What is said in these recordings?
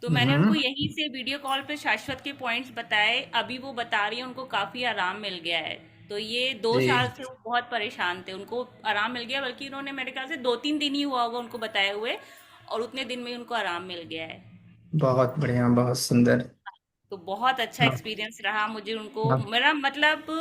तो मैंने उनको हम्म। यहीं से वीडियो कॉल पे शाश्वत के पॉइंट्स बताए। अभी वो बता रही है उनको काफी आराम मिल गया है। तो ये 2 साल जी। से वो बहुत परेशान थे, उनको आराम मिल गया, बल्कि इन्होंने मेरे ख्याल से 2-3 दिन ही हुआ होगा उनको बताए हुए, और उतने दिन में ही उनको आराम मिल गया है। बहुत बढ़िया, बहुत सुंदर। तो बहुत अच्छा हाँ। एक्सपीरियंस रहा मुझे, उनको हाँ, मेरा मतलब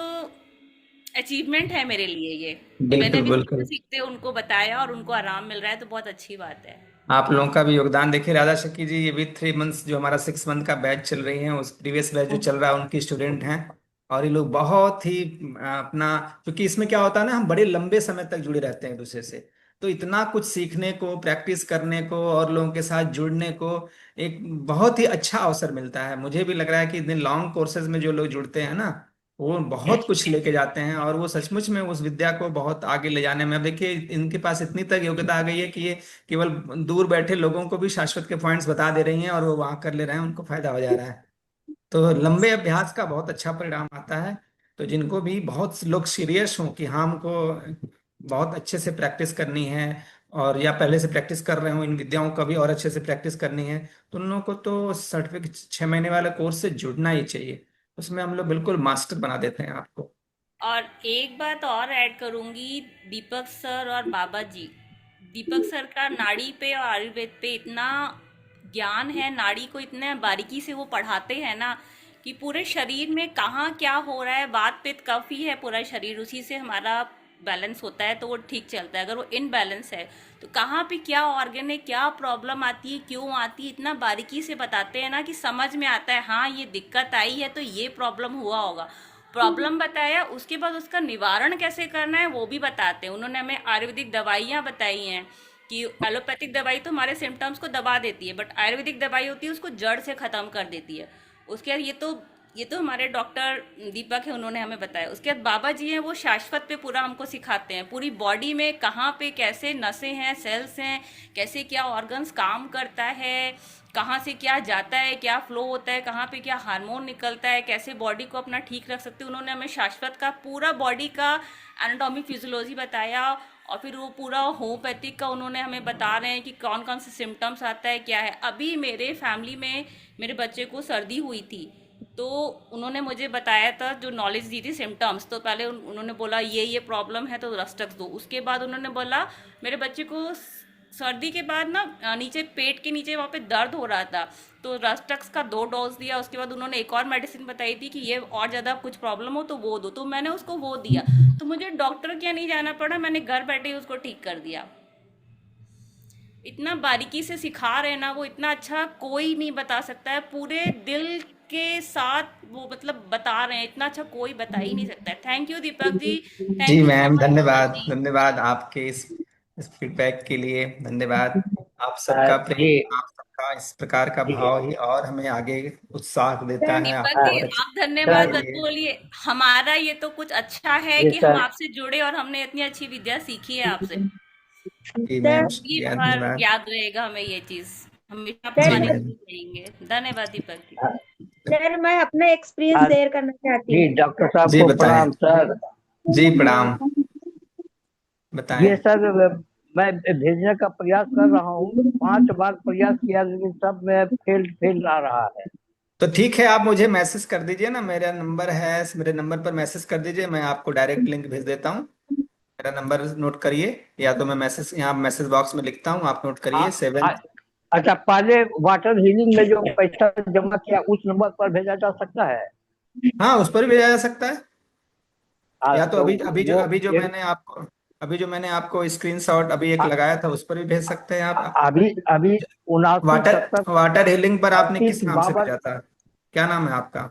अचीवमेंट है मेरे लिए ये, कि मैंने बिल्कुल अभी सीखते बिल्कुल। सीखते उनको बताया और उनको आराम मिल रहा है, तो बहुत अच्छी बात है। आप लोगों का भी योगदान देखिए, राधा शक्ति जी, ये भी 3 मंथ्स जो हमारा 6 मंथ का बैच चल रही है, उस प्रीवियस बैच जो चल रहा है उनकी स्टूडेंट हैं। और ये लोग बहुत ही अपना, क्योंकि इसमें क्या होता है ना, हम बड़े लंबे समय तक जुड़े रहते हैं एक दूसरे से। तो इतना कुछ सीखने को, प्रैक्टिस करने को और लोगों के साथ जुड़ने को एक बहुत ही अच्छा अवसर मिलता है। मुझे भी लग रहा है कि इतने लॉन्ग कोर्सेज में जो लोग जुड़ते हैं ना, वो बहुत कुछ लेके जाते हैं, और वो सचमुच में उस विद्या को बहुत आगे ले जाने में, अब देखिए इनके पास इतनी तक योग्यता आ गई है कि ये केवल दूर बैठे लोगों को भी शाश्वत के पॉइंट्स बता दे रही हैं, और वो वहां कर ले रहे हैं, उनको फायदा हो जा रहा है। तो लंबे अभ्यास का बहुत अच्छा परिणाम आता है। तो जिनको भी बहुत से लोग सीरियस हों कि हाँ हमको बहुत अच्छे से प्रैक्टिस करनी है, और या पहले से प्रैक्टिस कर रहे हो इन विद्याओं का भी और अच्छे से प्रैक्टिस करनी है, तो उन लोगों को तो सर्टिफिकेट 6 महीने वाले कोर्स से जुड़ना ही चाहिए। उसमें हम लोग बिल्कुल मास्टर बना देते हैं आपको। और एक बात और ऐड करूंगी, दीपक सर और बाबा जी, दीपक सर का नाड़ी पे और आयुर्वेद पे इतना ज्ञान है, नाड़ी को इतने बारीकी से वो पढ़ाते हैं ना, कि पूरे शरीर में कहाँ क्या हो रहा है, वात पित्त कफ ही है पूरा शरीर, उसी से हमारा बैलेंस होता है, तो वो ठीक चलता है। अगर वो इनबैलेंस है तो कहाँ पे क्या ऑर्गन है, क्या प्रॉब्लम आती है, क्यों आती है, इतना बारीकी से बताते हैं ना कि समझ में आता है, हाँ ये दिक्कत आई है तो ये प्रॉब्लम हुआ होगा। प्रॉब्लम बताया, उसके बाद उसका निवारण कैसे करना है वो भी बताते हैं। उन्होंने हमें आयुर्वेदिक दवाइयाँ बताई हैं, कि एलोपैथिक दवाई तो हमारे सिम्टम्स को दबा देती है, बट आयुर्वेदिक दवाई होती है उसको जड़ से खत्म कर देती है। उसके बाद ये तो हमारे डॉक्टर दीपक है, उन्होंने हमें बताया। उसके बाद बाबा जी हैं, वो शाश्वत पे पूरा हमको सिखाते हैं, पूरी बॉडी में कहाँ पे कैसे नसें हैं, सेल्स हैं, कैसे क्या ऑर्गन्स काम करता है, कहाँ से क्या जाता है, क्या फ्लो होता है, कहाँ पे क्या हार्मोन निकलता है, कैसे बॉडी को अपना ठीक रख सकते हैं। उन्होंने हमें शाश्वत का पूरा बॉडी का एनाटॉमिक फिजियोलॉजी बताया, और फिर वो पूरा होम्योपैथिक का उन्होंने हमें बता रहे हैं कि कौन कौन से सिम्टम्स आता है, क्या है। अभी मेरे फैमिली में मेरे बच्चे को सर्दी हुई थी, तो उन्होंने मुझे बताया था, जो नॉलेज दी थी सिम्टम्स, तो पहले उन्होंने बोला ये प्रॉब्लम है तो रस्टक्स दो। उसके बाद उन्होंने बोला मेरे बच्चे को सर्दी के बाद ना नीचे पेट के नीचे वहाँ पे दर्द हो रहा था, तो रस्टक्स का 2 डोज दिया। उसके बाद उन्होंने एक और मेडिसिन बताई थी कि ये और ज़्यादा कुछ प्रॉब्लम हो तो वो दो, तो मैंने उसको वो दिया। तो मुझे डॉक्टर क्या नहीं जाना पड़ा, मैंने घर बैठे ही उसको ठीक कर दिया। इतना बारीकी से सिखा रहे हैं ना वो, इतना अच्छा कोई नहीं बता सकता है, पूरे दिल के साथ वो मतलब बता रहे हैं, इतना अच्छा कोई बता ही नहीं सकता है। थैंक यू दीपक जी, जी thank you so ma'am, much बाबा धन्यवाद जी। धन्यवाद आपके इस फीडबैक के लिए, धन्यवाद। आप सबका जी। प्रेम, आप सबका इस प्रकार का जी भाव ही और हमें आगे उत्साह देता सर। है दीपक आपको जी और अच्छे आप के धन्यवाद मत लिए। बोलिए, हमारा ये तो कुछ अच्छा है जी कि हम सर। आपसे जुड़े और हमने इतनी अच्छी विद्या सीखी है आपसे। जी मैम, सर। जिंदगी शुक्रिया, भर धन्यवाद। याद रहेगा हमें ये चीज, हमेशा जी सर। प्रमाणित मैम। रहेंगे। धन्यवाद दीपक जी। सर मैं अपना एक्सपीरियंस शेयर करना चाहती जी हूँ। डॉक्टर साहब जी को बताएं। प्रणाम सर। जी प्रणाम, ये बताएं। सर मैं भेजने का प्रयास कर रहा हूँ, 5 बार प्रयास किया लेकिन सब में फेल फेल आ रहा है। तो ठीक है, आप मुझे मैसेज कर दीजिए ना, मेरा नंबर है, मेरे नंबर पर मैसेज कर दीजिए, मैं आपको डायरेक्ट लिंक भेज देता हूँ। मेरा नंबर नोट करिए, या तो मैं मैसेज यहाँ मैसेज बॉक्स में लिखता हूँ, आप नोट आ, करिए आ, 7। अच्छा, पहले वाटर हीलिंग में जो पैसा जमा किया उस नंबर पर भेजा जा सकता है? हाँ, उस पर भी भेजा जा सकता है। या तो तो अभी अभी जो वो अभी जो एक मैंने आपको अभी जो मैंने आपको स्क्रीनशॉट अभी एक आ, लगाया था, उस पर भी भेज सकते हैं आप। अभी अभी 79 70 वाटर वाटर हीलिंग पर आपने 38 किस नाम से बावन। भेजा था? क्या नाम है आपका?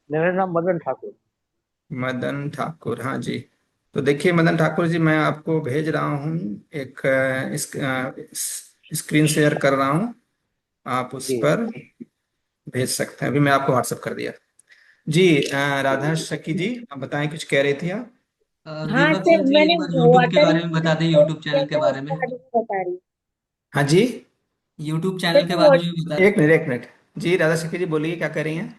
मेरा नाम मदन ठाकुर। मदन ठाकुर, हाँ जी। तो देखिए मदन ठाकुर जी, मैं आपको भेज रहा हूँ एक स्क्रीन शेयर कर रहा हूँ, आप उस जी पर भेज सकते हैं। अभी मैं आपको व्हाट्सअप कर दिया। जी, राधा शकी जी, आप बताएं, कुछ कह रही थी आप? हाँ दीपक सर सर जी, मैंने एक बार यूट्यूब के वाटर बारे में बता दें, यूट्यूब किया चैनल के था बारे उसके में। बारे में बता रही हूँ। हाँ जी। यूट्यूब सर चैनल के जो बारे में भी बता। एक मिनट, एक मिनट। जी राधा शकी जी, बोलिए, क्या कह रही हैं?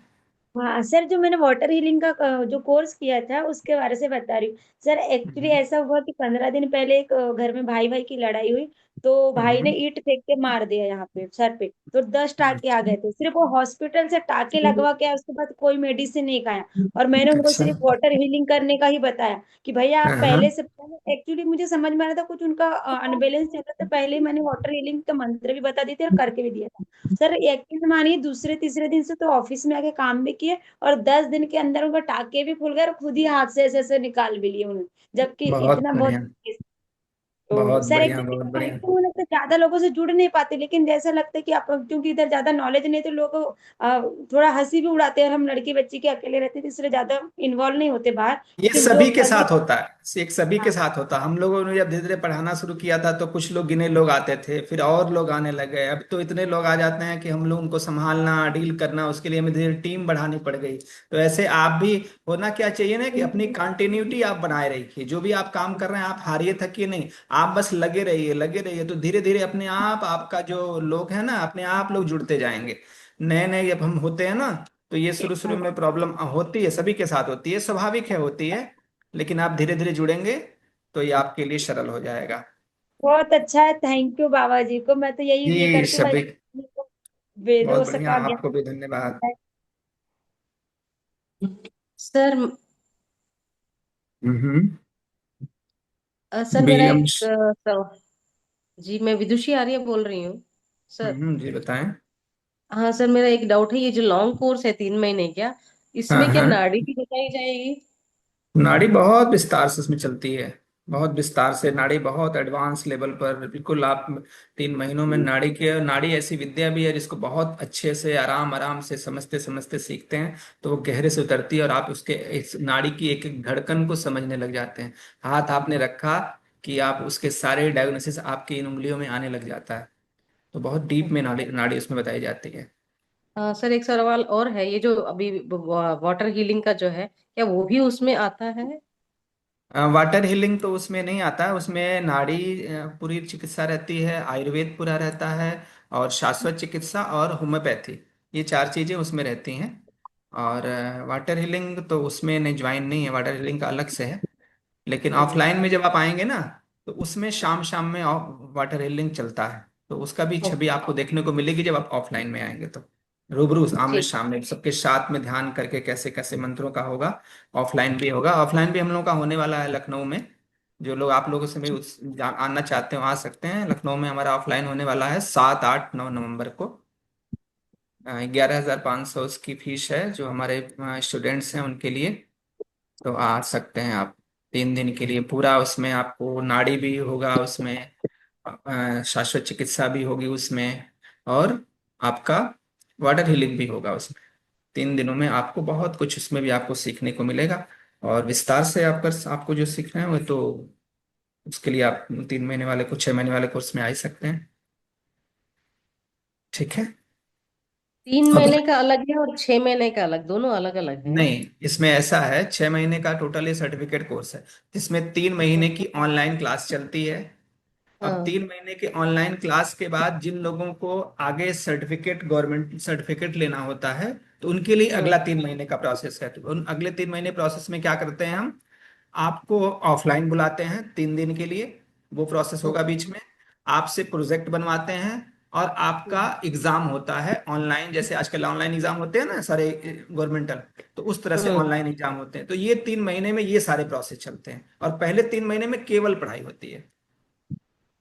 हाँ सर, जो मैंने वाटर हीलिंग का जो कोर्स किया था उसके बारे से बता रही हूँ। सर एक्चुअली हम्म। ऐसा हुआ कि 15 दिन पहले एक घर में भाई भाई की लड़ाई हुई, तो भाई ने हम्म। ईंट फेंक के मार दिया यहाँ पे सर पे, तो 10 टाके आ अच्छा। गए थे। सिर्फ वो हॉस्पिटल से टाके लगवा के आए, उसके बाद कोई मेडिसिन नहीं खाया। और मैंने उनको अच्छा। सिर्फ वाटर हीलिंग करने का ही बताया कि भैया आप हाँ। पहले से पहले, एक्चुअली मुझे समझ में आ रहा था कुछ उनका अनबैलेंस चल रहा था, पहले ही मैंने वाटर हीलिंग का मंत्र भी बता दिए थे और करके भी दिया था। सर यकीन मानिए दूसरे तीसरे दिन से तो ऑफिस में आके काम भी किए, और 10 दिन के अंदर उनका टाके भी खुल गए और खुद ही हाथ से ऐसे ऐसे निकाल भी लिए उन्होंने, जबकि बहुत इतना बहुत। बढ़िया। तो बहुत सर बढ़िया। एक्चुअली बहुत भाई बढ़िया। को मुझे लगता है ज्यादा लोगों से जुड़ नहीं पाते, लेकिन जैसा लगता है कि आप, क्योंकि इधर ज्यादा नॉलेज नहीं तो लोग थोड़ा हंसी भी उड़ाते हैं, और हम लड़की बच्ची के अकेले रहते हैं तो इसलिए ज्यादा इन्वॉल्व नहीं होते बाहर। ये लेकिन जो सभी के अभी, साथ होता है। एक सभी के हाँ, साथ होता है। हम लोगों ने जब धीरे धीरे पढ़ाना शुरू किया था तो कुछ लोग गिने लोग आते थे, फिर और लोग आने लगे, अब तो इतने लोग आ जाते हैं कि हम लोग उनको संभालना डील करना, उसके लिए हमें धीरे टीम बढ़ानी पड़ गई। तो ऐसे आप भी होना क्या चाहिए ना कि अपनी कंटिन्यूटी आप बनाए रखिए। जो भी आप काम कर रहे हैं आप हारिए थकिए नहीं, आप बस लगे रहिए लगे रहिए। तो धीरे धीरे अपने आप आपका जो लोग है ना अपने आप लोग जुड़ते जाएंगे। नए नए जब हम होते हैं ना तो ये शुरू शुरू में प्रॉब्लम होती है, सभी के साथ होती है, स्वाभाविक है होती है। लेकिन आप धीरे धीरे जुड़ेंगे तो ये आपके लिए सरल हो जाएगा। बहुत अच्छा है, थैंक यू बाबा जी को, मैं तो यही ये जी करती हूँ भाई, सभी। बहुत वेदों से बढ़िया, का आपको भी धन्यवाद। ज्ञान। सर हम्म। सर मेरा बीएम। एक जी मैं विदुषी आर्य बोल रही हूँ सर। जी बताएं। हाँ सर, मेरा एक डाउट है, ये जो लॉन्ग कोर्स है 3 महीने क्या, हाँ इसमें क्या हाँ। नाड़ी भी बताई जाएगी? नाड़ी बहुत विस्तार से इसमें चलती है। बहुत विस्तार से नाड़ी, बहुत एडवांस लेवल पर बिल्कुल। आप 3 महीनों में नाड़ी ऐसी विद्या भी है जिसको बहुत अच्छे से आराम आराम से समझते समझते सीखते हैं तो वो गहरे से उतरती है, और आप उसके इस नाड़ी की एक एक धड़कन को समझने लग जाते हैं। हाथ आपने रखा कि आप उसके सारे डायग्नोसिस आपकी इन उंगलियों में आने लग जाता है। तो बहुत डीप में नाड़ी नाड़ी उसमें बताई जाती है। सर एक सवाल और है, ये जो अभी वाटर हीलिंग का जो है, क्या वो भी उसमें आता है? वाटर हीलिंग तो उसमें नहीं आता है। उसमें नाड़ी पूरी चिकित्सा रहती है, आयुर्वेद पूरा रहता है, और शाश्वत चिकित्सा और होम्योपैथी, ये 4 चीजें उसमें रहती हैं। और वाटर हीलिंग तो उसमें नहीं, ज्वाइन नहीं है, वाटर हीलिंग का अलग से है। लेकिन हम्म। ऑफलाइन में जब आप आएंगे ना तो उसमें शाम शाम में वाटर हीलिंग चलता है। तो उसका भी ओ, छवि आपको देखने को मिलेगी जब आप ऑफलाइन में आएंगे तो। रूबरू आमने ठीक। सामने सबके साथ में ध्यान करके कैसे कैसे मंत्रों का होगा। ऑफलाइन भी होगा। ऑफलाइन भी हम लोगों का होने वाला है लखनऊ में। जो लोग आप लोगों से भी आना चाहते हो आ सकते हैं। लखनऊ में हमारा ऑफलाइन होने वाला है 7 8 9 नवंबर को। 11,500 उसकी फीस है जो हमारे स्टूडेंट्स हैं उनके लिए। तो आ सकते हैं आप 3 दिन के लिए पूरा। उसमें आपको नाड़ी भी होगा उसमें, शाश्वत चिकित्सा भी होगी उसमें, और आपका वाटर हीलिंग भी होगा उसमें। 3 दिनों में आपको बहुत कुछ उसमें भी आपको सीखने को मिलेगा। और विस्तार से आपको जो सीखना है वो तो उसके लिए आप 3 महीने वाले को 6 महीने वाले कोर्स में आ ही सकते हैं। ठीक है। 3 महीने का अलग है और 6 महीने का अलग, दोनों अलग अलग है? नहीं, इसमें ऐसा है, 6 महीने का टोटल ये सर्टिफिकेट कोर्स है जिसमें 3 महीने की ऑनलाइन क्लास चलती है। अब हाँ। 3 महीने के ऑनलाइन क्लास के बाद जिन लोगों को आगे सर्टिफिकेट, गवर्नमेंट सर्टिफिकेट लेना होता है तो उनके लिए हाँ। अगला 3 महीने का प्रोसेस है। तो उन अगले 3 महीने प्रोसेस में क्या करते हैं हम, आपको ऑफलाइन बुलाते हैं 3 दिन के लिए। वो प्रोसेस होगा ओके। बीच में। आपसे प्रोजेक्ट बनवाते हैं, और आपका एग्जाम होता है ऑनलाइन, जैसे आजकल ऑनलाइन एग्जाम होते हैं ना सारे गवर्नमेंटल। तो उस तरह से हम्म। ऑनलाइन एग्जाम होते हैं। तो ये 3 महीने में ये सारे प्रोसेस चलते हैं, और पहले 3 महीने में केवल पढ़ाई होती है।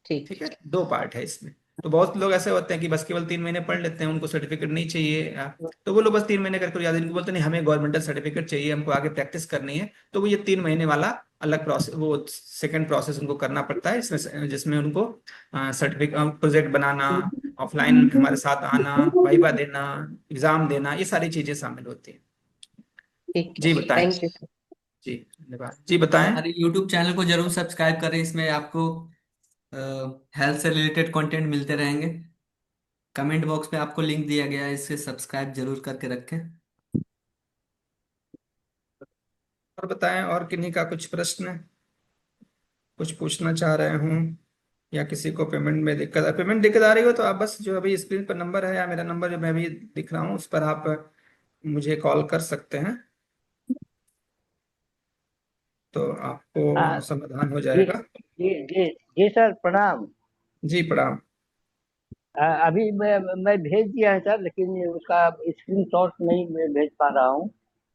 ठीक। ठीक है, 2 पार्ट है इसमें। तो बहुत लोग ऐसे होते हैं कि बस केवल 3 महीने पढ़ लेते हैं, उनको सर्टिफिकेट नहीं चाहिए तो वो लोग बस 3 महीने करके याद, इनको बोलते नहीं हमें गवर्नमेंटल सर्टिफिकेट चाहिए, हमको आगे प्रैक्टिस करनी है। तो वो ये 3 महीने वाला अलग प्रोसेस, वो सेकंड प्रोसेस उनको करना पड़ता है इसमें, जिसमें उनको सर्टिफिकेट, प्रोजेक्ट बनाना, ऑफलाइन हमारे साथ आना, वाइवा देना, एग्जाम देना, ये सारी चीजें शामिल होती हैं। ठीक है, जी बताएं। Thank you. जी धन्यवाद। जी बताएं। हमारे यूट्यूब चैनल को जरूर सब्सक्राइब करें, इसमें आपको हेल्थ से रिलेटेड कंटेंट मिलते रहेंगे। कमेंट बॉक्स में आपको लिंक दिया गया है, इसे सब्सक्राइब जरूर करके रखें। और बताएं, और किन्हीं का कुछ प्रश्न, कुछ पूछना चाह रहे हूँ, या किसी को पेमेंट दिक्कत आ रही हो तो आप बस जो अभी स्क्रीन पर नंबर है या मेरा नंबर जो मैं अभी दिख रहा हूँ उस पर आप मुझे कॉल कर सकते हैं। तो आपको हाँ समाधान हो जी जाएगा। जी जी जी सर प्रणाम। जी प्रणाम। अभी मैं भेज दिया है सर, लेकिन उसका स्क्रीनशॉट नहीं मैं भेज पा रहा हूँ,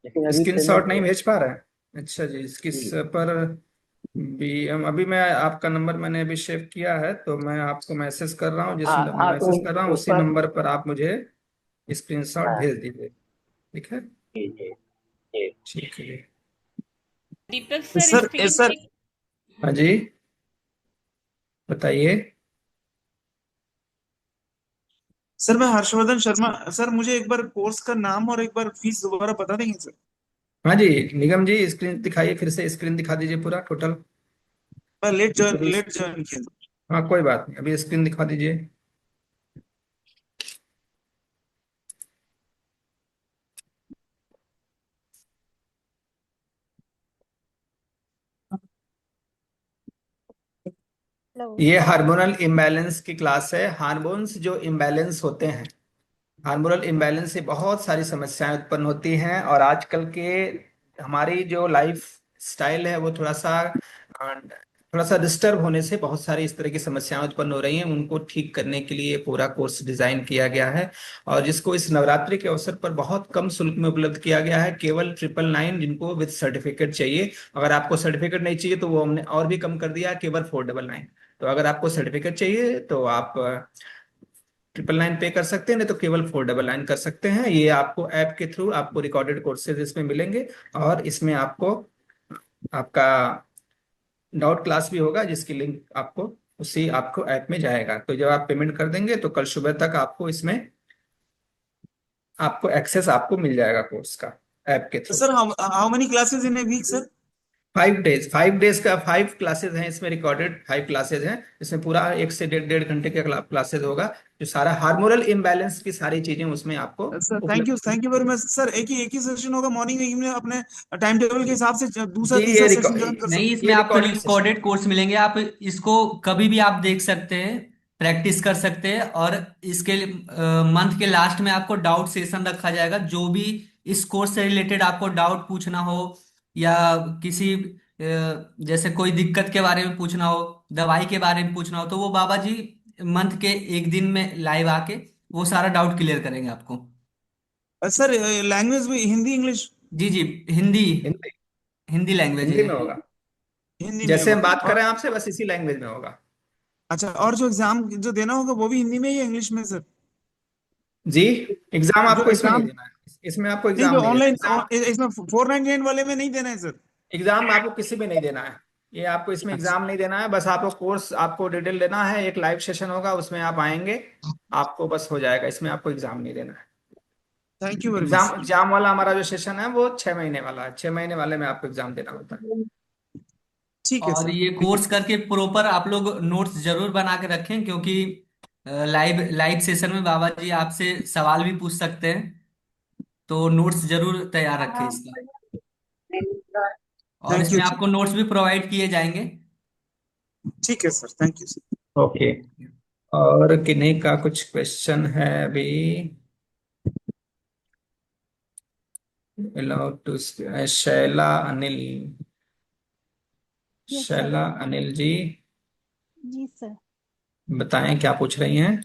लेकिन अभी स्क्रीनशॉट पेमेंट। नहीं भेज पा रहा है? अच्छा जी, किस जी। पर भी? अभी मैं आपका नंबर मैंने अभी सेव किया है, तो मैं आपको मैसेज कर रहा हूँ, जिस हाँ हाँ, तो मैसेज कर रहा हूँ उस उसी पर। नंबर पर आप मुझे स्क्रीनशॉट हाँ। भेज दीजिए। ठीक है। जी जी जी। ठीक है जी। दीपक सर सर स्क्रीन सर पे। हाँ जी, बताइए। सर मैं हर्षवर्धन शर्मा। सर मुझे एक बार कोर्स का नाम और एक बार फीस दोबारा बता देंगे सर? हाँ जी, निगम जी स्क्रीन दिखाइए, फिर से स्क्रीन दिखा दीजिए पूरा टोटल। मैं पूरी लेट ज्वाइन किया था। हाँ कोई बात नहीं, अभी स्क्रीन दिखा दीजिए। हेलो। ये हार्मोनल इम्बैलेंस की क्लास है। हार्मोन्स जो इम्बैलेंस होते हैं, हार्मोनल इम्बैलेंस से बहुत सारी समस्याएं उत्पन्न होती हैं, और आजकल के हमारी जो लाइफ स्टाइल है वो थोड़ा सा डिस्टर्ब होने से बहुत सारी इस तरह की समस्याएं उत्पन्न हो रही हैं। उनको ठीक करने के लिए पूरा कोर्स डिजाइन किया गया है, और जिसको इस नवरात्रि के अवसर पर बहुत कम शुल्क में उपलब्ध किया गया है, केवल 999, जिनको विद सर्टिफिकेट चाहिए। अगर आपको सर्टिफिकेट नहीं चाहिए तो वो हमने और भी कम कर दिया है, केवल 499। तो अगर आपको सर्टिफिकेट चाहिए तो आप 999 पे कर सकते हैं, नहीं तो केवल 499 कर सकते हैं। ये आपको ऐप के थ्रू आपको रिकॉर्डेड कोर्सेज इसमें मिलेंगे, और इसमें आपको आपका डाउट क्लास भी होगा, जिसकी लिंक आपको उसी आपको ऐप में जाएगा। तो जब आप पेमेंट कर देंगे तो कल सुबह तक आपको इसमें आपको एक्सेस आपको मिल जाएगा कोर्स का, ऐप के through. Sir how many classes in a week sir? 5 days, 5 days का 5 क्लासेज हैं इसमें, रिकॉर्डेड 5 क्लासेज हैं। इसमें पूरा 1 से 1.5 घंटे का क्लासेज होगा, जो सारा हार्मोनल इम्बैलेंस की सारी चीजें उसमें आपको सर उपलब्ध। Thank you very much sir. एक ही सेशन होगा मॉर्निंग इवनिंग अपने टाइम टेबल के हिसाब से, दूसरा जी तीसरा सेशन ज्वाइन कर नहीं, सकते इसमें ये आपको रिकॉर्डेड सेशन। रिकॉर्डेड कोर्स मिलेंगे, आप इसको कभी भी आप देख सकते हैं, प्रैक्टिस कर सकते हैं। और इसके मंथ के लास्ट में आपको डाउट सेशन रखा जाएगा। जो भी इस कोर्स से रिलेटेड आपको डाउट पूछना हो, या किसी जैसे कोई दिक्कत के बारे में पूछना हो, दवाई के बारे में पूछना हो, तो वो बाबा जी मंथ के एक दिन में लाइव आके वो सारा डाउट क्लियर करेंगे आपको। सर लैंग्वेज भी हिंदी इंग्लिश? जी जी, हिंदी, हिंदी, हिंदी लैंग्वेज हिंदी है। में होगा। हिंदी में जैसे होगा। हम बात कर और रहे हैं आपसे, बस इसी लैंग्वेज में होगा। अच्छा, और जो एग्जाम जो देना होगा वो भी हिंदी में या इंग्लिश में सर? जी, एग्जाम जो आपको इसमें नहीं एग्जाम, देना है, इसमें आपको नहीं एग्जाम जो नहीं देना है। ऑनलाइन, एग्जाम, इसमें 499 वाले में नहीं देना है सर? एग्जाम आपको किसी में नहीं देना है। ये आपको इसमें अच्छा, एग्जाम नहीं देना है, बस आपको कोर्स आपको डिटेल लेना है। एक लाइव सेशन होगा, उसमें आप आएंगे, आपको बस हो जाएगा। इसमें आपको एग्जाम नहीं देना है। Thank you very much exam sir. Exam वाला हमारा जो सेशन है वो 6 महीने वाला है। 6 महीने वाले में आपको एग्जाम देना होता है। ठीक है और सर, ये ठीक है। कोर्स करके प्रॉपर आप लोग नोट्स जरूर बना के रखें, क्योंकि लाइव लाइव सेशन में बाबा जी आपसे सवाल भी पूछ सकते हैं। तो नोट्स जरूर तैयार रखें इसका। और थैंक यू इसमें आपको नोट्स भी प्रोवाइड किए जाएंगे। ठीक है sir, thank you sir. Okay. और किन्हीं का कुछ क्वेश्चन है अभी? Allowed to, Shaila Anil, yes sir. Shaila Anil ji, जी सर। बताएं क्या पूछ रही हैं?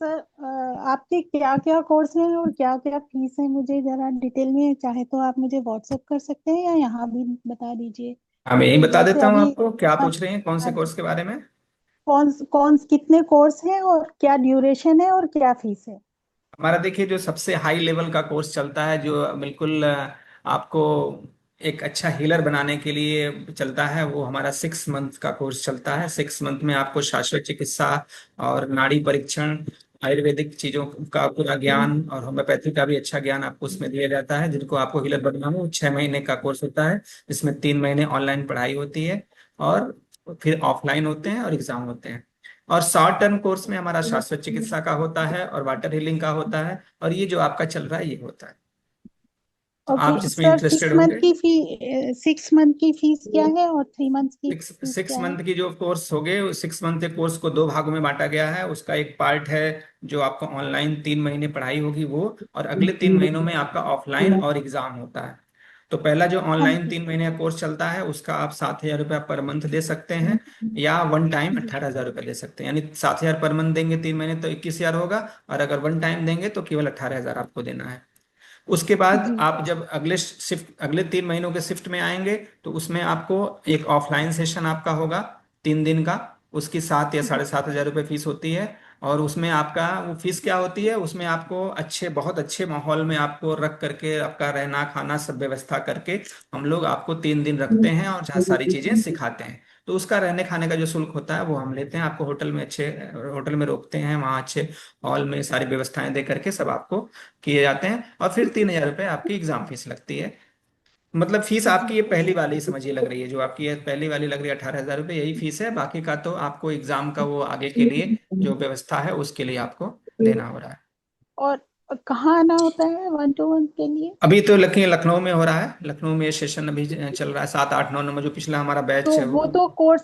सर आपके क्या क्या कोर्स हैं और क्या क्या फीस है, मुझे जरा डिटेल में चाहे तो आप मुझे व्हाट्सएप कर सकते हैं या यहाँ भी बता दीजिए। मैं यही बता जैसे देता हूँ अभी आपको। क्या अ- पूछ रही हैं, कौन से अ- कोर्स के बारे में? कौन कौन कितने कोर्स हैं और क्या ड्यूरेशन है और क्या फीस है? हमारा देखिए, जो सबसे हाई लेवल का कोर्स चलता है, जो बिल्कुल आपको एक अच्छा हीलर बनाने के लिए चलता है, वो हमारा 6 मंथ का कोर्स चलता है। 6 मंथ में आपको शास्त्रीय चिकित्सा और नाड़ी परीक्षण, आयुर्वेदिक चीजों का पूरा ज्ञान, और होम्योपैथी का भी अच्छा ज्ञान आपको उसमें दिया जाता है। जिनको आपको हीलर बनना हो, 6 महीने का कोर्स होता है, जिसमें 3 महीने ऑनलाइन पढ़ाई होती है, और फिर ऑफलाइन होते हैं और एग्जाम होते हैं। और शॉर्ट टर्म कोर्स में हमारा शाश्वत चिकित्सा का होता है, और वाटर हीलिंग का होता है, और ये जो आपका चल रहा है ये होता है। तो ओके आप जिसमें सर, इंटरेस्टेड होंगे। 6 मंथ की फीस क्या है और 3 मंथ की सिक्स फीस सिक्स क्या है? मंथ की जो कोर्स हो गए, 6 मंथ के कोर्स को 2 भागों में बांटा गया है। उसका एक पार्ट है जो आपको ऑनलाइन 3 महीने पढ़ाई होगी वो, और अगले 3 महीनों में आपका ऑफलाइन और एग्जाम होता है। तो पहला जो ऑनलाइन 3 महीने का कोर्स चलता है उसका आप 7,000 रुपया पर मंथ दे सकते हैं, या वन टाइम 18,000 रुपया दे सकते हैं। यानी 7,000 पर मंथ देंगे 3 महीने तो 21,000 होगा, और अगर वन टाइम देंगे तो केवल 18,000 आपको देना है। उसके बाद जी आप जब अगले 3 महीनों के शिफ्ट में आएंगे तो उसमें आपको एक ऑफलाइन सेशन आपका होगा 3 दिन का, उसकी 7 या 7,500 रुपये फीस होती है। और उसमें आपका वो फीस क्या होती है, उसमें आपको बहुत अच्छे माहौल में आपको रख करके आपका रहना खाना सब व्यवस्था करके हम लोग आपको 3 दिन रखते हैं और जहाँ सारी चीजें सिखाते हैं। तो उसका रहने खाने का जो शुल्क होता है वो हम लेते हैं, आपको होटल में रोकते हैं, वहाँ अच्छे हॉल में सारी व्यवस्थाएं दे करके सब आपको किए जाते हैं। और फिर 3,000 रुपये आपकी एग्जाम फीस लगती है। मतलब फीस आपकी ये पहली वाली समझिए लग रही है, जो आपकी ये पहली वाली लग रही है 18,000 रुपये, यही फीस है। बाकी का तो आपको एग्जाम का वो आगे के लिए जो व्यवस्था है उसके लिए आपको देना हो रहा है। और कहाँ आना होता है 1-to-1 के लिए? अभी तो लखनऊ में हो रहा है, लखनऊ में ये सेशन अभी चल रहा है, 7, 8, 9 नंबर जो पिछला हमारा बैच तो है वो वो तो कोर्स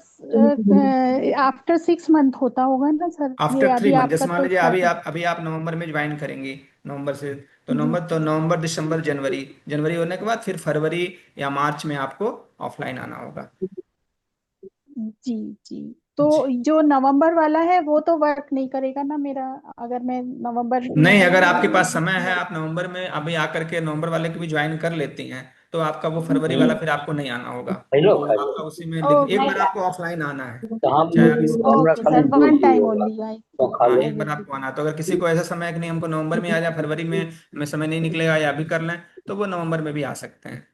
आफ्टर 6 मंथ होता होगा ना सर? ये आफ्टर थ्री अभी मंथ आपका जैसे मान तो लीजिए स्टार्ट है। अभी आप नवंबर में ज्वाइन करेंगी, नवंबर से, तो जी नवंबर दिसंबर जनवरी, जनवरी होने के बाद फिर फरवरी या मार्च में आपको ऑफलाइन आना होगा। जी जी। तो जी जो नवंबर वाला है वो तो वर्क नहीं करेगा ना मेरा, अगर मैं नवंबर नहीं, अगर आपके में पास समय है, आप नवंबर में अभी आकर के नवंबर वाले को भी ज्वाइन कर लेती हैं, तो आपका वो फरवरी वाला फिर आपको नहीं आना होगा। हेलो वो हेलो। आपका उसी में एक ओके बार आपको ऑफलाइन आना है, तो हम चाहे आप हमरा ओके खाली सर, दूध वन ही टाइम होगा ओनली आई तो खा हाँ लो। एक बार आपको आना है। तो अगर किसी को ऐसा समय है कि नहीं हमको नवंबर में आ जाए, फरवरी में समय नहीं निकलेगा या अभी कर लें, तो वो नवंबर में भी आ सकते हैं।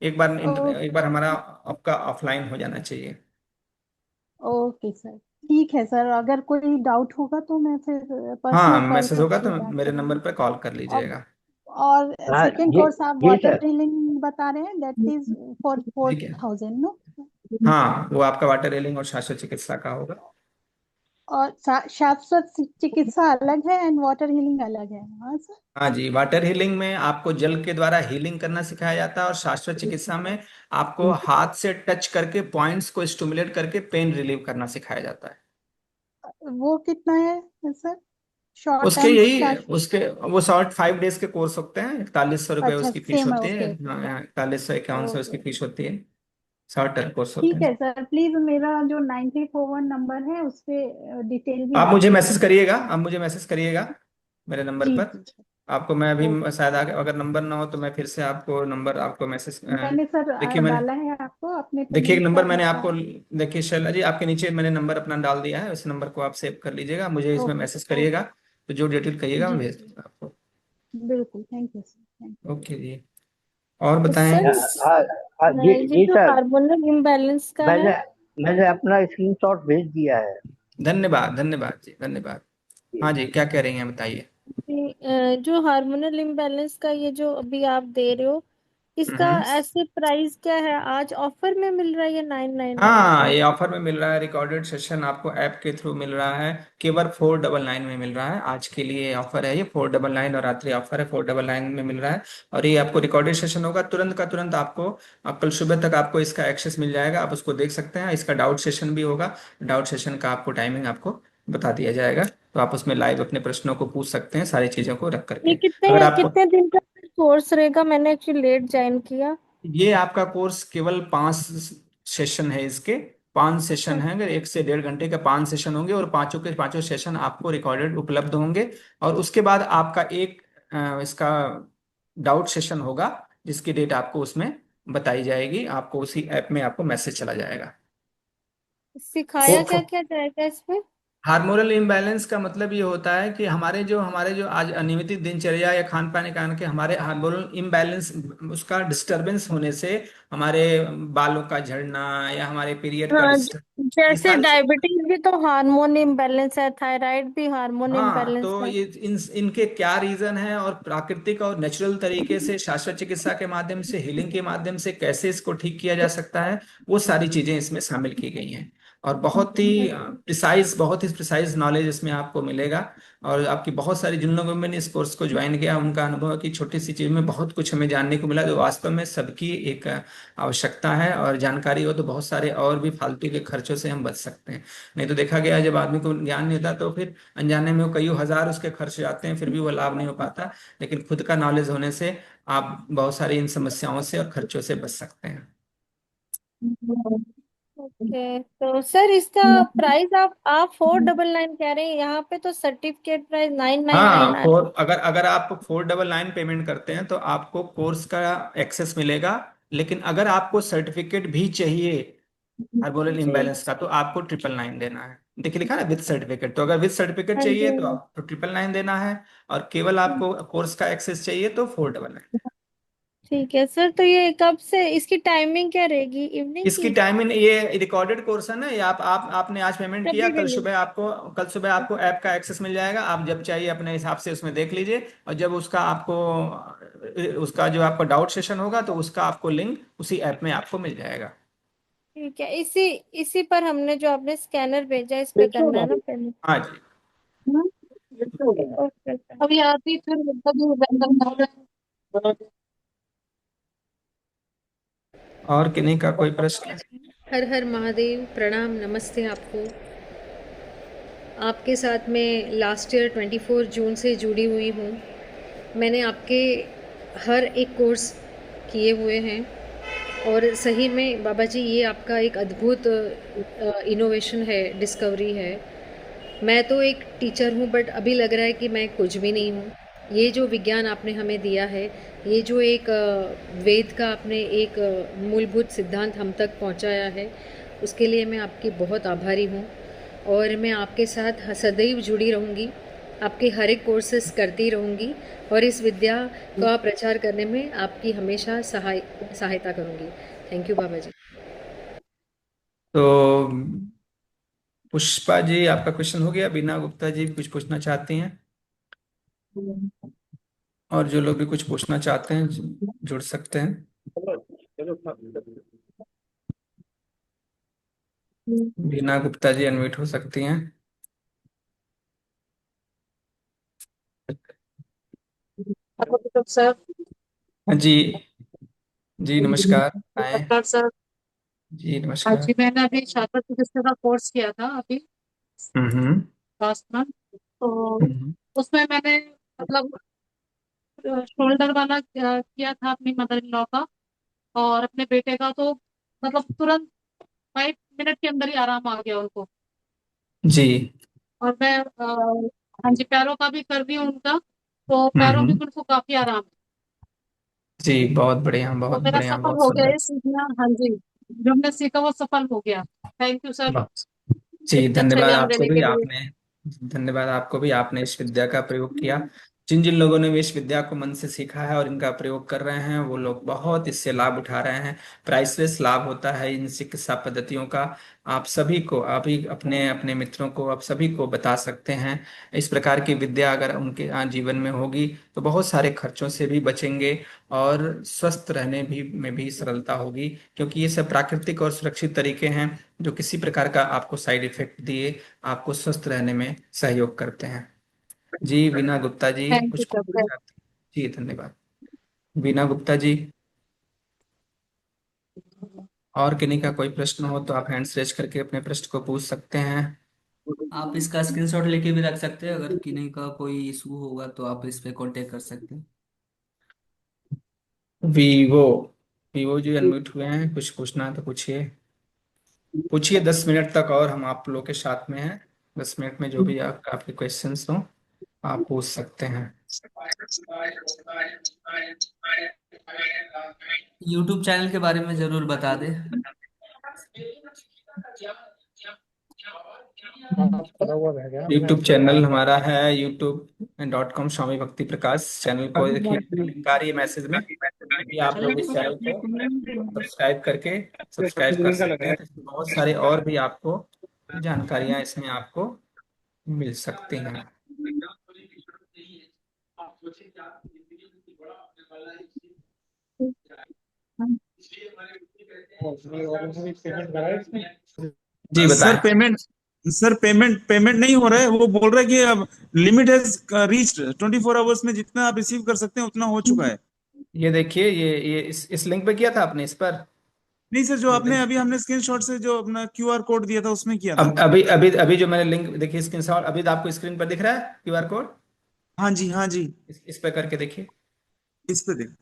एक बार हमारा आपका ऑफलाइन हो जाना चाहिए। ओके सर, ठीक है सर, अगर कोई डाउट होगा तो मैं फिर हाँ पर्सनल कॉल मैसेज होगा तो करके बात मेरे नंबर करूंगी। पर कॉल कर और लीजिएगा। और हाँ सेकंड जी कोर्स आप जी वाटर सर। ड्रिलिंग बता रहे हैं, दैट इज फॉर फोर ठीक है, थाउजेंड नो? हाँ वो आपका वाटर रेलिंग और शाश्वत चिकित्सा का होगा। और शाश्वत चिकित्सा अलग है एंड वाटर हीलिंग अलग है, हाँ सर? हाँ जी, वाटर हीलिंग में आपको जल के द्वारा हीलिंग करना सिखाया जाता है, और शाश्वत चिकित्सा में आपको हाथ से टच करके पॉइंट्स को स्टिमुलेट करके पेन रिलीव करना सिखाया जाता है। वो कितना है सर? शॉर्ट उसके एंड यही शाश्वत? उसके वो शॉर्ट 5 डेज के कोर्स होते हैं, 4100 रुपये अच्छा उसकी फीस सेम है, होती है। Okay okay. हाँ 4100 5100 उसकी ओके फीस होती है, शॉर्ट टर्म कोर्स होते ठीक हैं। है सर, प्लीज मेरा जो 9341 नंबर है उस पे डिटेल भी आप भेज मुझे मैसेज दीजिए। करिएगा, मेरे नंबर जी पर। जी सर। आपको मैं अभी ओके, शायद अगर नंबर ना हो तो मैं फिर से आपको नंबर आपको मैसेज, मैंने सर देखिए मैंने, डाला है आपको अपने पे देखिए एक लिंक, नंबर आप मैंने बता। आपको, देखिए शैला जी आपके नीचे मैंने नंबर अपना डाल दिया है, उस नंबर को आप सेव कर लीजिएगा, मुझे इसमें ओके मैसेज ओके। करिएगा, तो जो डिटेल कहिएगा मैं जी भेज दूंगा आपको। बिल्कुल, thank you sir, thank okay जी, और बताएं। सर हाँ हाँ जी ये जी जो सर। हार्मोनल इम्बैलेंस का है, मैंने मैंने अपना स्क्रीनशॉट भेज दिया है। धन्यवाद धन्यवाद जी, धन्यवाद। हाँ जी, क्या कह रही हैं बताइए। जो हार्मोनल इम्बैलेंस का ये जो अभी आप दे रहे हो, इसका हम्म। ऐसे प्राइस क्या है? आज ऑफर में मिल रहा है या 999 हाँ पे? ये ऑफर में मिल रहा है, रिकॉर्डेड सेशन आपको ऐप के थ्रू मिल रहा है, केवल 499 में मिल रहा है। आज के लिए ऑफर है ये 499, और रात्रि ऑफर है 499 में मिल रहा है। और ये आपको रिकॉर्डेड सेशन होगा, तुरंत का तुरंत आपको कल सुबह तक आपको इसका एक्सेस मिल जाएगा, आप उसको देख सकते हैं। इसका डाउट सेशन भी होगा, डाउट सेशन का आपको टाइमिंग आपको बता दिया जाएगा, तो आप उसमें लाइव अपने प्रश्नों को पूछ सकते हैं सारी चीजों को रख ये करके। कितने अगर आपको, कितने दिन का कोर्स रहेगा? मैंने एक्चुअली लेट ज्वाइन किया। ये आपका कोर्स केवल 5 सेशन है इसके, 5 सेशन हैं, अगर 1 से 1.5 घंटे का 5 सेशन होंगे, और पांचों के पांचों सेशन आपको रिकॉर्डेड उपलब्ध होंगे। और उसके बाद आपका एक इसका डाउट सेशन होगा, जिसकी डेट आपको उसमें बताई जाएगी, आपको उसी ऐप में आपको मैसेज चला जाएगा। सिखाया क्या क्या जाएगा इसमें? हार्मोनल इम्बैलेंस का मतलब ये होता है कि हमारे जो आज अनियमित दिनचर्या या खान पान के कारण के हमारे हार्मोनल इम्बैलेंस, उसका डिस्टरबेंस होने से हमारे बालों का झड़ना या हमारे पीरियड का हाँ, डिस्टर्ब, ये जैसे सारी, डायबिटीज भी तो हार्मोन इम्बैलेंस है, थायराइड भी हार्मोन हाँ इम्बैलेंस तो है। ये इनके क्या रीजन है, और प्राकृतिक और नेचुरल तरीके से शाश्वत चिकित्सा के माध्यम से, हीलिंग के माध्यम से कैसे इसको ठीक किया जा सकता है, वो सारी चीजें इसमें शामिल की गई हैं। और बहुत ही प्रिसाइज नॉलेज इसमें आपको मिलेगा। और आपकी बहुत सारी जिन लोगों ने इस कोर्स को ज्वाइन किया उनका अनुभव है कि छोटी सी चीज में बहुत कुछ हमें जानने को मिला, जो वास्तव में सबकी एक आवश्यकता है। और जानकारी हो तो बहुत सारे और भी फालतू के खर्चों से हम बच सकते हैं। नहीं तो देखा गया जब आदमी को ज्ञान नहीं होता तो फिर अनजाने में वो कई हजार उसके खर्च जाते हैं, फिर भी वो लाभ नहीं हो पाता। लेकिन खुद का नॉलेज होने से आप बहुत सारी इन समस्याओं से और खर्चों से बच सकते हैं। ओके, तो सर इसका प्राइस आप 499 कह रहे हैं, यहाँ पे तो सर्टिफिकेट प्राइस 999 हाँ, आ रहा फोर अगर आप 499 पेमेंट करते हैं तो आपको कोर्स का एक्सेस मिलेगा। लेकिन अगर आपको सर्टिफिकेट भी चाहिए है हार्मोनियल जी। इम्बैलेंस का तो आपको 999 देना है। देखिए लिखा है ना विद सर्टिफिकेट, तो अगर विद सर्टिफिकेट हाँ चाहिए तो जी। आपको 999 देना है। और केवल आपको कोर्स का एक्सेस चाहिए तो 499। ठीक है सर, तो ये कब से इसकी टाइमिंग क्या रहेगी, इवनिंग इसकी की? टाइमिंग, ये रिकॉर्डेड कोर्स है ना, ये आपने आज पेमेंट किया, कभी भी नहीं। कल सुबह आपको ऐप का एक्सेस मिल जाएगा। आप जब चाहिए अपने हिसाब से उसमें देख लीजिए। और जब उसका जो आपका डाउट सेशन होगा तो उसका आपको लिंक उसी ऐप में आपको मिल जाएगा। ठीक है, इसी इसी पर हमने जो आपने स्कैनर भेजा इस पे करना है ना पेमेंट? हाँ जी। Okay sir. अभी आती फिर और किन्हीं का कोई प्रश्न? हर हर महादेव, प्रणाम, नमस्ते आपको। आपके साथ मैं लास्ट ईयर 24 जून से जुड़ी हुई हूँ। मैंने आपके हर एक कोर्स किए हुए हैं और सही में बाबा जी ये आपका एक अद्भुत इनोवेशन है, डिस्कवरी है। मैं तो एक टीचर हूँ बट अभी लग रहा है कि मैं कुछ भी नहीं हूँ। ये जो विज्ञान आपने हमें दिया है, ये जो एक वेद का आपने एक मूलभूत सिद्धांत हम तक पहुँचाया है, उसके लिए मैं आपकी बहुत आभारी हूँ। और मैं आपके साथ सदैव जुड़ी रहूँगी, आपके हर एक कोर्सेस करती रहूँगी और इस विद्या का प्रचार करने में आपकी हमेशा सहायता करूँगी। थैंक यू बाबा जी। तो पुष्पा जी आपका क्वेश्चन हो गया। बीना गुप्ता जी भी कुछ पूछना चाहती हैं? और जो लोग भी कुछ पूछना चाहते हैं जुड़ सकते हैं। बीना गुप्ता जी अनम्यूट हो सकती हैं। सर। हाँ जी। जी नमस्कार, आए। नमस्कार सर। जी हाँ नमस्कार। जी, मैंने अभी छात्र चिकित्सा का कोर्स किया था अभी हम्म। Last month. तो हम्म। उसमें मैंने मतलब शोल्डर वाला किया था अपनी मदर इन लॉ का, और अपने बेटे का तो मतलब तुरंत 5 मिनट के अंदर ही आराम आ गया उनको। जी। और मैं हाँ जी, पैरों का भी कर रही हूँ उनका, तो पैरों में हम्म। भी उनको काफी आराम है। जी बहुत बढ़िया, तो बहुत मेरा बढ़िया, सफल बहुत हो गया सुंदर। ये सीखना। हाँ जी, जो हमने सीखा वो सफल हो गया। थैंक यू सर, बहुत। जी इतना अच्छा धन्यवाद ज्ञान आपको देने भी, के लिए। आपने धन्यवाद आपको भी, आपने इस विद्या का प्रयोग किया। जिन जिन लोगों ने भी इस विद्या को मन से सीखा है और इनका प्रयोग कर रहे हैं वो लोग बहुत इससे लाभ उठा रहे हैं। प्राइसलेस लाभ होता है इन चिकित्सा पद्धतियों का। आप सभी को, आप ही अपने अपने मित्रों को, आप सभी को बता सकते हैं। इस प्रकार की विद्या अगर उनके जीवन में होगी तो बहुत सारे खर्चों से भी बचेंगे और स्वस्थ रहने भी में भी सरलता होगी, क्योंकि ये सब प्राकृतिक और सुरक्षित तरीके हैं जो किसी प्रकार का आपको साइड इफेक्ट दिए आपको स्वस्थ रहने में सहयोग करते हैं। जी वीना गुप्ता जी थैंक यू कुछ बोलना सर। चाहते हैं? जी धन्यवाद वीना गुप्ता जी। और किन्हीं का कोई प्रश्न हो तो आप हैंड्स रेज करके अपने प्रश्न को पूछ सकते हैं। आप इसका स्क्रीनशॉट लेके भी रख सकते हैं, अगर किन्हीं का कोई इशू होगा तो आप इस पे कांटेक्ट कर सकते हैं। वीवो वीवो जी अनम्यूट हुए हैं, कुछ पूछना है तो पूछिए। पूछिए, 10 मिनट तक और हम आप लोग के साथ में हैं। 10 मिनट में जो भी आपके क्वेश्चंस हो आप पूछ सकते हैं। यूट्यूब चैनल के बारे में जरूर बता दे। यूट्यूब चैनल हमारा है youtube.com स्वामी भक्ति प्रकाश। चैनल को देखिए, लिंक आ रही है मैसेज में, भी आप लोग इस चैनल को सब्सक्राइब कर सकते हैं। तो इसमें बहुत सारे और भी आपको जानकारियां इसमें आपको मिल सकती हैं। जी सर बताएं। पेमेंट सर पेमेंट पेमेंट नहीं हो रहा है, वो बोल रहा है कि अब लिमिट हैज रीच्ड 24 आवर्स में जितना आप रिसीव कर सकते हैं उतना हो चुका है। ये देखिए, ये इस लिंक पे किया था आपने इस पर। नहीं सर, जो ये आपने अभी हमने स्क्रीनशॉट से जो अपना क्यूआर कोड दिया था उसमें किया था। अब अभी अभी अभी जो मैंने लिंक देखिए, स्क्रीनशॉट अभी तो आपको स्क्रीन पर दिख रहा है क्यूआर कोड। हाँ जी, हाँ जी। इस पे करके देखिए। इस पे देख।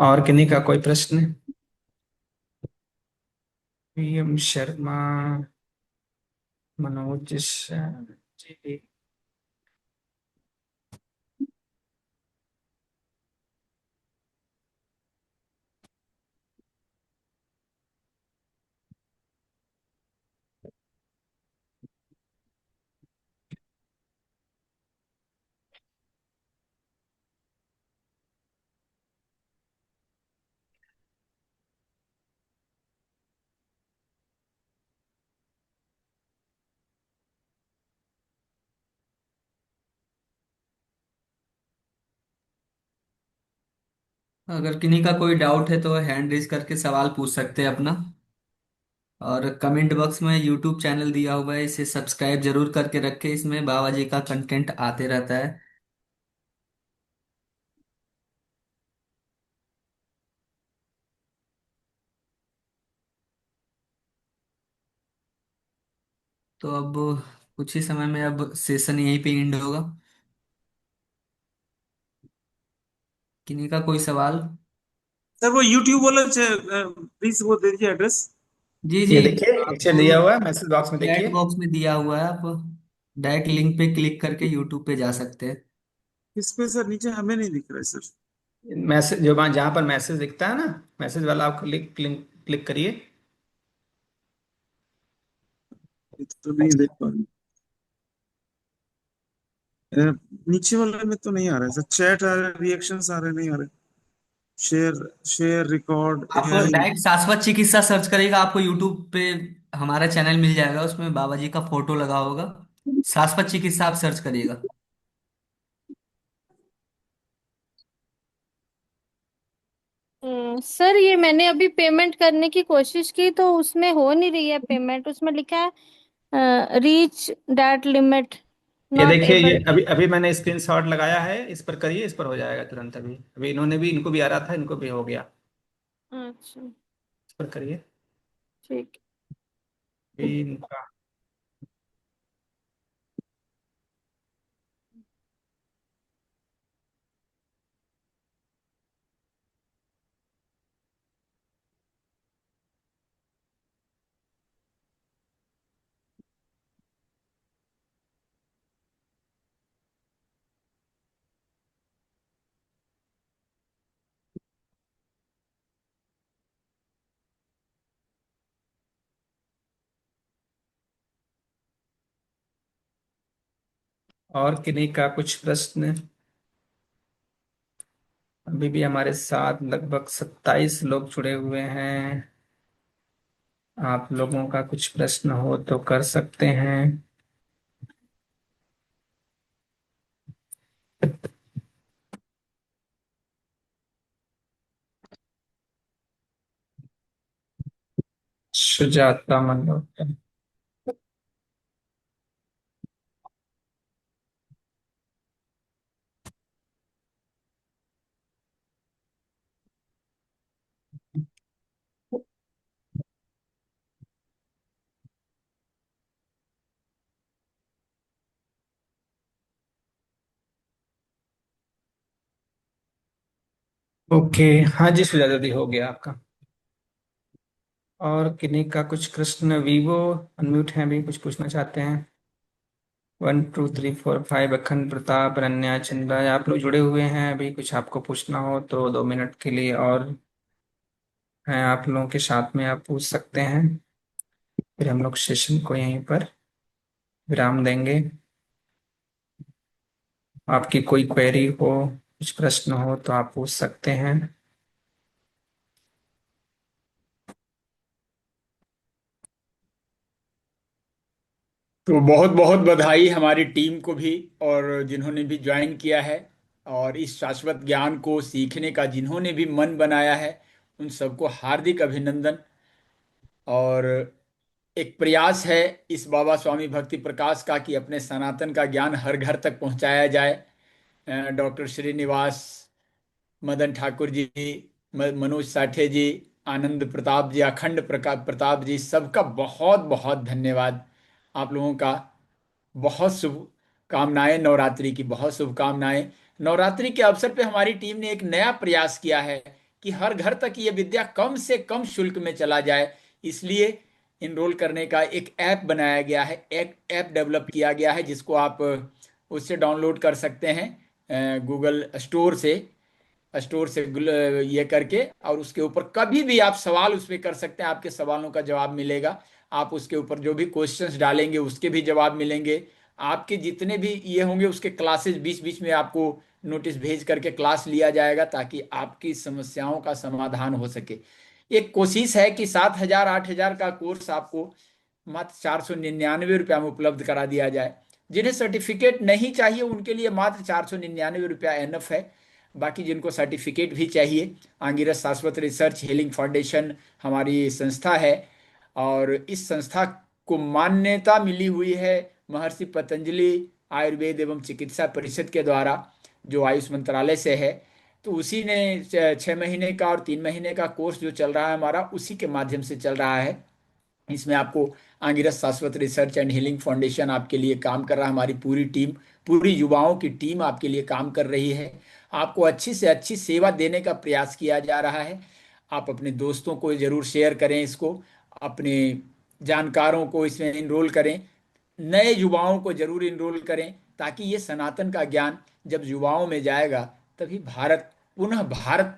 और किन्हीं का कोई प्रश्न? पीएम शर्मा, मनोज जी। अगर किन्हीं का कोई डाउट है तो हैंड रेज करके सवाल पूछ सकते हैं अपना। और कमेंट बॉक्स में यूट्यूब चैनल दिया हुआ है, इसे सब्सक्राइब जरूर करके रखें, इसमें बाबा जी का कंटेंट आते रहता है। तो अब कुछ ही समय में अब सेशन यहीं पे एंड होगा। किन्हीं का कोई सवाल? सर वो यूट्यूब वाला प्लीज वो दे दीजिए एड्रेस। जी ये जी। देखिए नीचे आपको दिया हुआ है मैसेज बॉक्स में, चैट देखिए। बॉक्स में दिया हुआ है, आप डायरेक्ट लिंक पे क्लिक करके यूट्यूब पे जा सकते हैं। किस पे सर? नीचे हमें नहीं दिख रहा है सर। मैसेज जो जहाँ पर मैसेज दिखता है ना, मैसेज वाला आप क्लिक क्लिक क्लिक करिए। ये तो नहीं देख पा रहे। नीचे वाले में तो नहीं आ रहा है सर, चैट आ रहा है, रिएक्शंस आ रहे, नहीं आ रहे। शेयर, शेयर रिकॉर्ड आप है ही नहीं। डायरेक्ट शाश्वत चिकित्सा सर्च करेगा, आपको यूट्यूब पे हमारा चैनल मिल जाएगा, उसमें बाबा जी का फोटो लगा होगा। शाश्वत चिकित्सा आप सर्च करिएगा। सर ये मैंने अभी पेमेंट करने की कोशिश की तो उसमें हो नहीं रही है पेमेंट, उसमें लिखा है रीच दैट लिमिट ये नॉट देखिए, ये एबल। अभी अभी मैंने स्क्रीनशॉट लगाया है, इस पर करिए, इस पर हो जाएगा तुरंत। अभी अभी इन्होंने भी, इनको भी आ रहा था, इनको भी हो गया। अच्छा इस पर करिए। ठीक। भी इनका और किन्हीं का कुछ प्रश्न? अभी भी हमारे साथ लगभग 27 लोग जुड़े हुए हैं। आप लोगों का कुछ प्रश्न हो तो कर सकते हैं। सुजाता मल्होत्रा। ओके, हाँ जी सुजाता दी, हो गया आपका। और किन्हीं का कुछ प्रश्न? वीवो अनम्यूट हैं, भी कुछ पूछना चाहते हैं? 1 2 3 4 5, अखंड प्रताप, अनन्या, चंद्रा, आप लोग जुड़े हुए हैं। अभी कुछ आपको पूछना हो तो 2 मिनट के लिए और हैं आप लोगों के साथ में, आप पूछ सकते हैं। फिर हम लोग सेशन को यहीं पर विराम देंगे। आपकी कोई क्वेरी हो, कुछ प्रश्न हो तो आप पूछ सकते हैं। तो बहुत बहुत बधाई हमारी टीम को भी, और जिन्होंने भी ज्वाइन किया है, और इस शाश्वत ज्ञान को सीखने का जिन्होंने भी मन बनाया है, उन सबको हार्दिक अभिनंदन। और एक प्रयास है इस बाबा स्वामी भक्ति प्रकाश का कि अपने सनातन का ज्ञान हर घर तक पहुंचाया जाए। डॉक्टर श्रीनिवास, मदन ठाकुर जी, मनोज साठे जी, आनंद प्रताप जी, अखंड प्रताप जी, सबका बहुत बहुत धन्यवाद। आप लोगों का बहुत शुभकामनाएं, नवरात्रि की बहुत शुभकामनाएं। नवरात्रि के अवसर पे हमारी टीम ने एक नया प्रयास किया है कि हर घर तक ये विद्या कम से कम शुल्क में चला जाए। इसलिए इनरोल करने का एक ऐप बनाया गया है, एक ऐप डेवलप किया गया है, जिसको आप उससे डाउनलोड कर सकते हैं गूगल स्टोर से ये करके, और उसके ऊपर कभी भी आप सवाल उस पर कर सकते हैं, आपके सवालों का जवाब मिलेगा। आप उसके ऊपर जो भी क्वेश्चंस डालेंगे उसके भी जवाब मिलेंगे। आपके जितने भी ये होंगे उसके क्लासेस बीच बीच में आपको नोटिस भेज करके क्लास लिया जाएगा, ताकि आपकी समस्याओं का समाधान हो सके। एक कोशिश है कि 7,000 8,000 का कोर्स आपको मात्र 499 रुपया में उपलब्ध करा दिया जाए। जिन्हें सर्टिफिकेट नहीं चाहिए उनके लिए मात्र 499 रुपया एनफ है। बाकी जिनको सर्टिफिकेट भी चाहिए, आंगिरस शाश्वत रिसर्च हीलिंग फाउंडेशन हमारी संस्था है, और इस संस्था को मान्यता मिली हुई है महर्षि पतंजलि आयुर्वेद एवं चिकित्सा परिषद के द्वारा, जो आयुष मंत्रालय से है। तो उसी ने 6 महीने का और 3 महीने का कोर्स जो चल रहा है हमारा, उसी के माध्यम से चल रहा है। इसमें आपको आंगिरस शाश्वत रिसर्च एंड हीलिंग फाउंडेशन आपके लिए काम कर रहा है। हमारी पूरी टीम, पूरी युवाओं की टीम आपके लिए काम कर रही है। आपको अच्छी से अच्छी सेवा देने का प्रयास किया जा रहा है। आप अपने दोस्तों को जरूर शेयर करें इसको, अपने जानकारों को इसमें इनरोल करें, नए युवाओं को जरूर इनरोल करें, ताकि ये सनातन का ज्ञान जब युवाओं में जाएगा तभी भारत पुनः भारत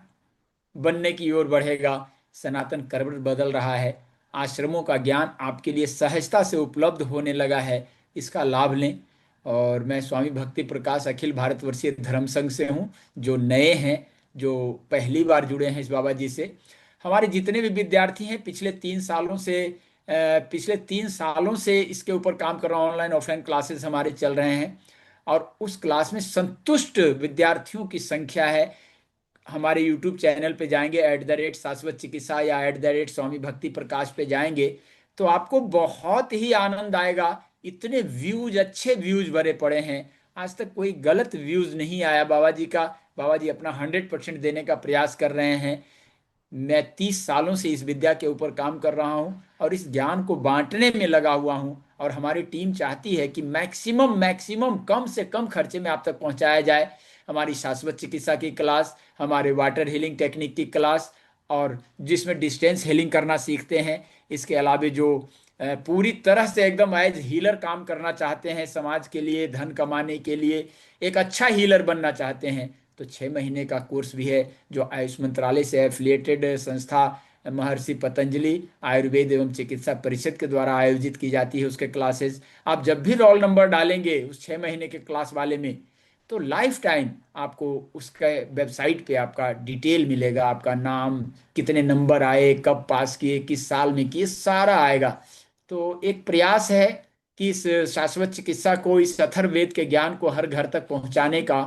बनने की ओर बढ़ेगा। सनातन करवट बदल रहा है, आश्रमों का ज्ञान आपके लिए सहजता से उपलब्ध होने लगा है, इसका लाभ लें। और मैं स्वामी भक्ति प्रकाश अखिल भारतवर्षीय धर्म संघ से हूँ। जो नए हैं, जो पहली बार जुड़े हैं इस बाबा जी से, हमारे जितने भी विद्यार्थी हैं पिछले 3 सालों से इसके ऊपर काम कर रहा हूँ। ऑनलाइन ऑफलाइन क्लासेस हमारे चल रहे हैं, और उस क्लास में संतुष्ट विद्यार्थियों की संख्या है। हमारे यूट्यूब चैनल पे जाएंगे @शाश्वत चिकित्सा या @स्वामी भक्ति प्रकाश पे जाएंगे, तो आपको बहुत ही आनंद आएगा। इतने व्यूज, अच्छे व्यूज भरे पड़े हैं, आज तक कोई गलत व्यूज नहीं आया बाबा जी का। बाबा जी अपना 100% देने का प्रयास कर रहे हैं। मैं 30 सालों से इस विद्या के ऊपर काम कर रहा हूं और इस ज्ञान को बांटने में लगा हुआ हूं, और हमारी टीम चाहती है कि मैक्सिमम मैक्सिमम कम से कम खर्चे में आप तक पहुंचाया जाए। हमारी शाश्वत चिकित्सा की क्लास, हमारे वाटर हीलिंग टेक्निक की क्लास, और जिसमें डिस्टेंस हीलिंग करना सीखते हैं। इसके अलावा जो पूरी तरह से एकदम एज हीलर काम करना चाहते हैं, समाज के लिए, धन कमाने के लिए, एक अच्छा हीलर बनना चाहते हैं, तो 6 महीने का कोर्स भी है, जो आयुष मंत्रालय से एफिलिएटेड संस्था महर्षि पतंजलि आयुर्वेद एवं चिकित्सा परिषद के द्वारा आयोजित की जाती है। उसके क्लासेस आप जब भी रोल नंबर डालेंगे उस 6 महीने के क्लास वाले में, तो लाइफ टाइम आपको उसके वेबसाइट पे आपका डिटेल मिलेगा, आपका नाम, कितने नंबर आए, कब पास किए, किस साल में किए, सारा आएगा। तो एक प्रयास है कि इस शाश्वत चिकित्सा को, इस अथर्ववेद के ज्ञान को हर घर तक पहुंचाने का,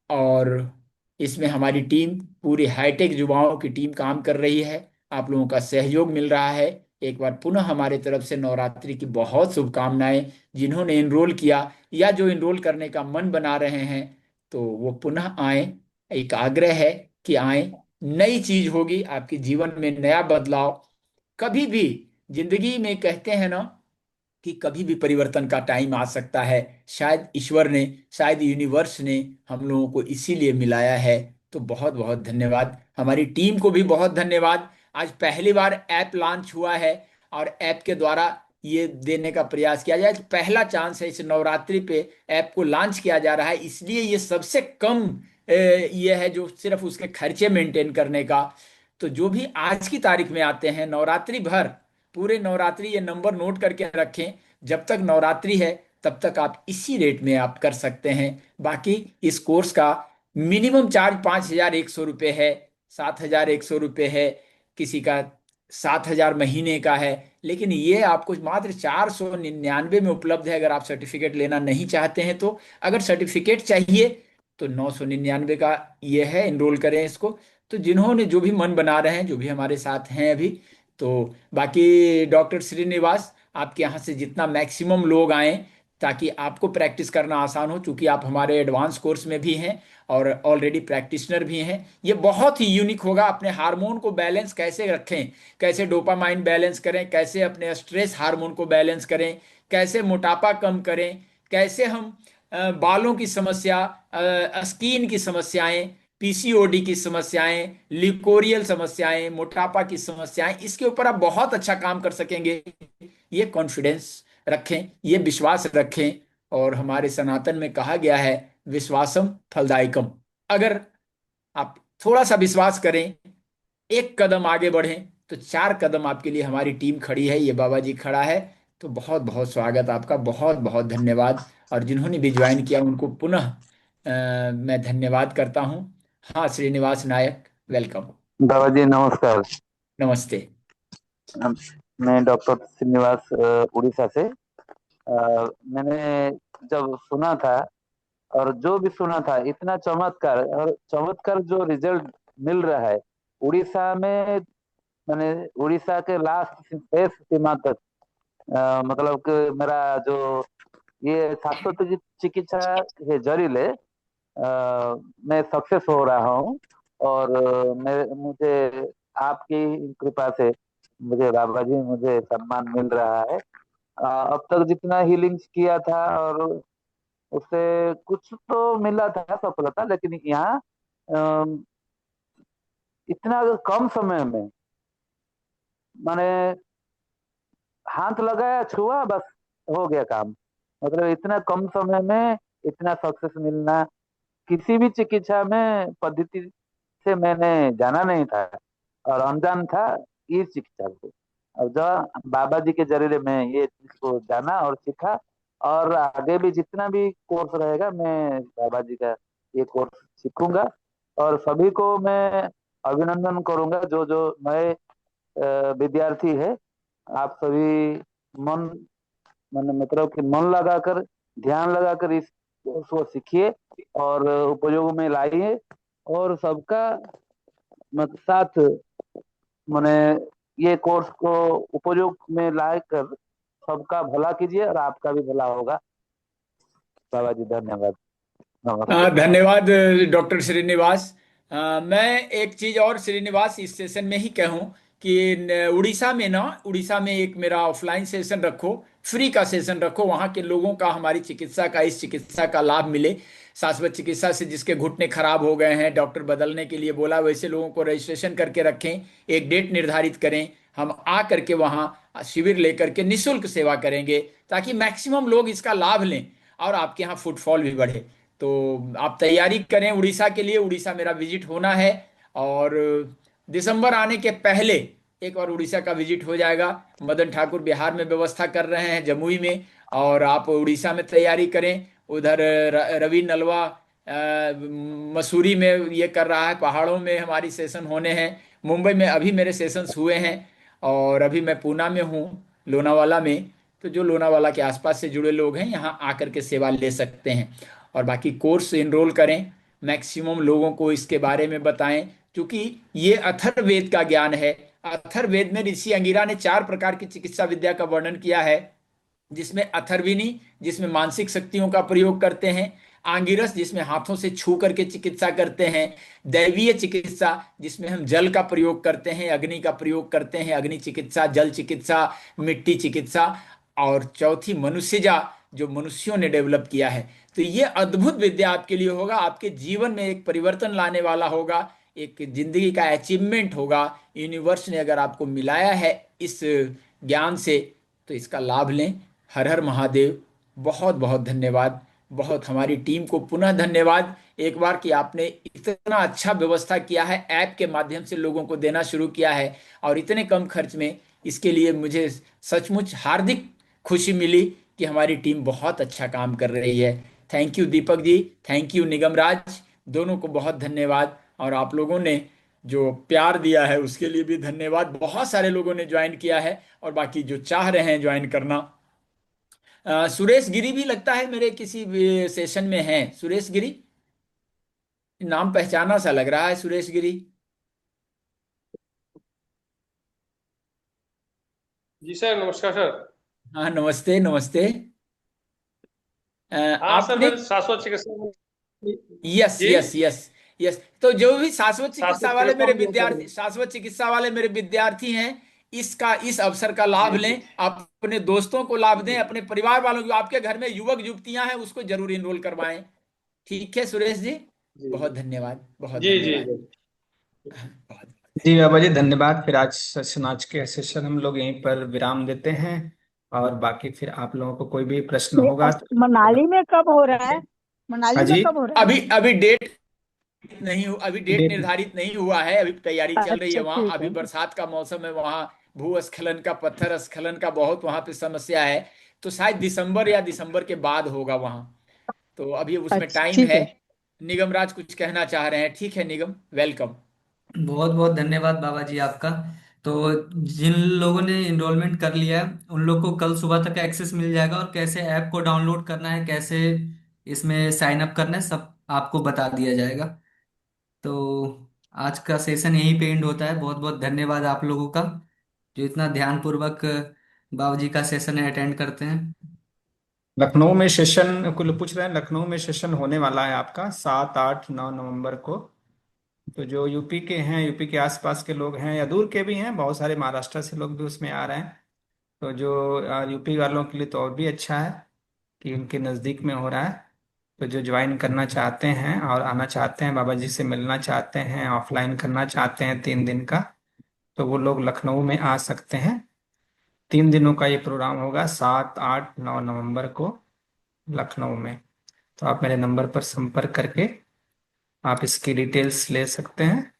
और इसमें हमारी टीम, पूरी हाईटेक युवाओं की टीम काम कर रही है। आप लोगों का सहयोग मिल रहा है। एक बार पुनः हमारे तरफ से नवरात्रि की बहुत शुभकामनाएं। जिन्होंने इनरोल किया या जो इनरोल करने का मन बना रहे हैं, तो वो पुनः आए। एक आग्रह है कि आए, नई चीज होगी आपके जीवन में, नया बदलाव। कभी भी जिंदगी में कहते हैं ना कि कभी भी परिवर्तन का टाइम आ सकता है। शायद ईश्वर ने, शायद यूनिवर्स ने हम लोगों को इसीलिए मिलाया है। तो बहुत बहुत धन्यवाद। हमारी टीम को भी बहुत धन्यवाद। आज पहली बार ऐप लॉन्च हुआ है, और ऐप के द्वारा ये देने का प्रयास किया जाए। पहला चांस है, इस नवरात्रि पे ऐप को लॉन्च किया जा रहा है, इसलिए ये सबसे कम ये है जो सिर्फ उसके खर्चे मेंटेन करने का। तो जो भी आज की तारीख में आते हैं, नवरात्रि भर, पूरे नवरात्रि, ये नंबर नोट करके रखें, जब तक नवरात्रि है तब तक आप इसी रेट में आप कर सकते हैं। बाकी इस कोर्स का मिनिमम चार्ज 5,100 रुपये है, 7,100 रुपये है, किसी का 7,000 महीने का है। लेकिन ये आपको मात्र 499 में उपलब्ध है अगर आप सर्टिफिकेट लेना नहीं चाहते हैं तो। अगर सर्टिफिकेट चाहिए तो 999 का ये है, इनरोल करें इसको। तो जिन्होंने जो भी मन बना रहे हैं, जो भी हमारे साथ हैं अभी, तो बाकी डॉक्टर श्रीनिवास, आपके यहाँ से जितना मैक्सिमम लोग आए ताकि आपको प्रैक्टिस करना आसान हो, चूंकि आप हमारे एडवांस कोर्स में भी हैं और ऑलरेडी प्रैक्टिशनर भी हैं। ये बहुत ही यूनिक होगा। अपने हार्मोन को बैलेंस कैसे रखें, कैसे डोपामाइन बैलेंस करें, कैसे अपने स्ट्रेस हार्मोन को बैलेंस करें, कैसे मोटापा कम करें, कैसे हम बालों की समस्या, स्किन की समस्याएं, पीसीओडी की समस्याएं, लिकोरियल समस्याएं, मोटापा की समस्याएं, इसके ऊपर आप बहुत अच्छा काम कर सकेंगे। ये कॉन्फिडेंस रखें, ये विश्वास रखें। और हमारे सनातन में कहा गया है विश्वासम फलदायकम। अगर आप थोड़ा सा विश्वास करें, एक कदम आगे बढ़ें, तो 4 कदम आपके लिए हमारी टीम खड़ी है। ये बाबा जी खड़ा है। तो बहुत बहुत स्वागत आपका, बहुत बहुत धन्यवाद। और जिन्होंने भी ज्वाइन किया उनको पुनः मैं धन्यवाद करता हूँ। हाँ, श्रीनिवास नायक, वेलकम। बाबा जी नमस्कार। नमस्ते। मैं डॉक्टर श्रीनिवास उड़ीसा से। मैंने जब सुना था और जो भी सुना था, इतना चमत्कार और चमत्कार जो रिजल्ट मिल रहा है उड़ीसा में, मैंने उड़ीसा के लास्ट शेष सीमा तक, मतलब कि मेरा जो ये शाश्वत चिकित्सा के जरिए मैं सक्सेस हो रहा हूँ। और मुझे आपकी कृपा से मुझे बाबा जी मुझे सम्मान मिल रहा है। अब तक जितना हीलिंग्स किया था और उससे कुछ तो मिला था सफलता, लेकिन यहाँ अम, इतना कम समय में मैंने हाथ लगाया, छुआ, बस हो गया काम। मतलब इतना कम समय में इतना सक्सेस मिलना, किसी भी चिकित्सा में पद्धति से मैंने जाना नहीं था और अनजान था इस चिकित्सा से। और जब बाबा जी के जरिए मैं ये चीज को जाना और सीखा, और आगे भी जितना भी कोर्स रहेगा मैं बाबा जी का ये कोर्स सीखूंगा। और सभी को मैं अभिनंदन करूंगा जो जो नए विद्यार्थी है। आप सभी मन मन मतलब कि मन लगाकर, ध्यान लगाकर इस कोर्स को सीखिए और उपयोग में लाइए, और सबका साथ मैंने ये कोर्स को उपयोग में लाकर सबका भला कीजिए और आपका भी भला होगा। बाबा जी धन्यवाद, नमस्ते। धन्यवाद डॉक्टर श्रीनिवास। मैं एक चीज और श्रीनिवास इस सेशन में ही कहूँ कि उड़ीसा में ना, उड़ीसा में एक मेरा ऑफलाइन सेशन रखो, फ्री का सेशन रखो। वहाँ के लोगों का हमारी चिकित्सा का, इस चिकित्सा का लाभ मिले। शाश्वत चिकित्सा से जिसके घुटने खराब हो गए हैं, डॉक्टर बदलने के लिए बोला, वैसे लोगों को रजिस्ट्रेशन करके रखें, एक डेट निर्धारित करें, हम आ करके वहाँ शिविर लेकर के निःशुल्क सेवा करेंगे ताकि मैक्सिमम लोग इसका लाभ लें और आपके यहाँ फुटफॉल भी बढ़े। तो आप तैयारी करें उड़ीसा के लिए। उड़ीसा मेरा विजिट होना है और दिसंबर आने के पहले एक बार उड़ीसा का विजिट हो जाएगा। मदन ठाकुर बिहार में व्यवस्था कर रहे हैं, जमुई में, और आप उड़ीसा में तैयारी करें। उधर रवि नलवा मसूरी में ये कर रहा है, पहाड़ों में हमारी सेशन होने हैं। मुंबई में अभी मेरे सेशंस हुए हैं और अभी मैं पूना में हूँ, लोनावाला में। तो जो लोनावाला के आसपास से जुड़े लोग हैं यहाँ आकर के सेवा ले सकते हैं। और बाकी कोर्स इनरोल करें, मैक्सिमम लोगों को इसके बारे में बताएं, क्योंकि ये अथर्ववेद का ज्ञान है। अथर्ववेद में ऋषि अंगिरा ने 4 प्रकार की चिकित्सा विद्या का वर्णन किया है, जिसमें अथर्विनी जिसमें मानसिक शक्तियों का प्रयोग करते हैं, आंगिरस जिसमें हाथों से छू करके चिकित्सा करते हैं, दैवीय चिकित्सा जिसमें हम जल का प्रयोग करते हैं, अग्नि का प्रयोग करते हैं, अग्नि चिकित्सा, जल चिकित्सा, मिट्टी चिकित्सा, और चौथी मनुष्यजा जो मनुष्यों ने डेवलप किया है। तो ये अद्भुत विद्या आपके लिए होगा, आपके जीवन में एक परिवर्तन लाने वाला होगा, एक जिंदगी का अचीवमेंट होगा। यूनिवर्स ने अगर आपको मिलाया है इस ज्ञान से तो इसका लाभ लें। हर हर महादेव। बहुत बहुत धन्यवाद। बहुत हमारी टीम को पुनः धन्यवाद एक बार कि आपने इतना अच्छा व्यवस्था किया है, ऐप के माध्यम से लोगों को देना शुरू किया है और इतने कम खर्च में। इसके लिए मुझे सचमुच हार्दिक खुशी मिली कि हमारी टीम बहुत अच्छा काम कर रही है। Thank you Deepak ji, thank you Nigam Raj, दोनों को बहुत धन्यवाद। और आप लोगों ने जो प्यार दिया है उसके लिए भी धन्यवाद। बहुत सारे लोगों ने ज्वाइन किया है और बाकी जो चाह रहे हैं ज्वाइन करना। सुरेश गिरी भी लगता है मेरे किसी सेशन में है। सुरेश गिरी, नाम पहचाना सा लग रहा है, सुरेश गिरी। जी सर, नमस्कार सर। हाँ, नमस्ते नमस्ते। हाँ सर, आपने, मैं शाश्वत चिकित्सा यस जी यस यस यस, तो जो भी शाश्वत चिकित्सा शाश्वत वाले चिकित्सा मेरे में ज्वाइन कर विद्यार्थी, शाश्वत चिकित्सा वाले मेरे विद्यार्थी हैं, इस अवसर का लाभ जी लें। आप अपने दोस्तों को लाभ दें, अपने परिवार वालों को, आपके घर में युवक युवतियां हैं उसको जरूर इनरोल करवाएं। ठीक है सुरेश जी, जी बहुत धन्यवाद, बहुत जी जी धन्यवाद। जी। बहुत जी बाबा जी, धन्यवाद। फिर आज के सेशन हम लोग यहीं पर विराम देते हैं, और बाकी फिर आप लोगों को कोई भी प्रश्न होगा तो मनाली में कब हो रहा है? हाँ मनाली में जी। कब हो रहा है? अभी अभी डेट नहीं, अभी डेट डेट, निर्धारित नहीं हुआ है, अभी तैयारी चल रही है। अच्छा वहाँ ठीक अभी है। बरसात का मौसम है, वहाँ भूस्खलन का, पत्थर स्खलन का बहुत वहाँ पे समस्या है। तो शायद दिसंबर या दिसंबर के बाद होगा वहाँ। तो अभी उसमें अच्छा टाइम ठीक है। है। निगम राज कुछ कहना चाह रहे हैं? ठीक है निगम, वेलकम। बहुत बहुत धन्यवाद बाबा जी आपका। तो जिन लोगों ने इनरोलमेंट कर लिया है उन लोग को कल सुबह तक एक्सेस मिल जाएगा, और कैसे ऐप को डाउनलोड करना है, कैसे इसमें साइन अप करना है, सब आपको बता दिया जाएगा। तो आज का सेशन यहीं पे एंड होता है। बहुत बहुत धन्यवाद आप लोगों का जो इतना ध्यानपूर्वक बाबा जी का सेशन अटेंड करते हैं। लखनऊ में सेशन कुल पूछ रहे हैं, लखनऊ में सेशन होने वाला है आपका 7, 8, 9 नवंबर को। तो जो यूपी के हैं, यूपी के आसपास के लोग हैं या दूर के भी हैं, बहुत सारे महाराष्ट्र से लोग भी उसमें आ रहे हैं। तो जो यूपी वालों के लिए तो और भी अच्छा है कि उनके नज़दीक में हो रहा है। तो जो ज्वाइन करना चाहते हैं और आना चाहते हैं, बाबा जी से मिलना चाहते हैं, ऑफलाइन करना चाहते हैं 3 दिन का, तो वो लोग लखनऊ में आ सकते हैं। 3 दिनों का ये प्रोग्राम होगा, 7, 8, 9 नवंबर को लखनऊ में। तो आप मेरे नंबर पर संपर्क करके आप इसकी डिटेल्स ले सकते हैं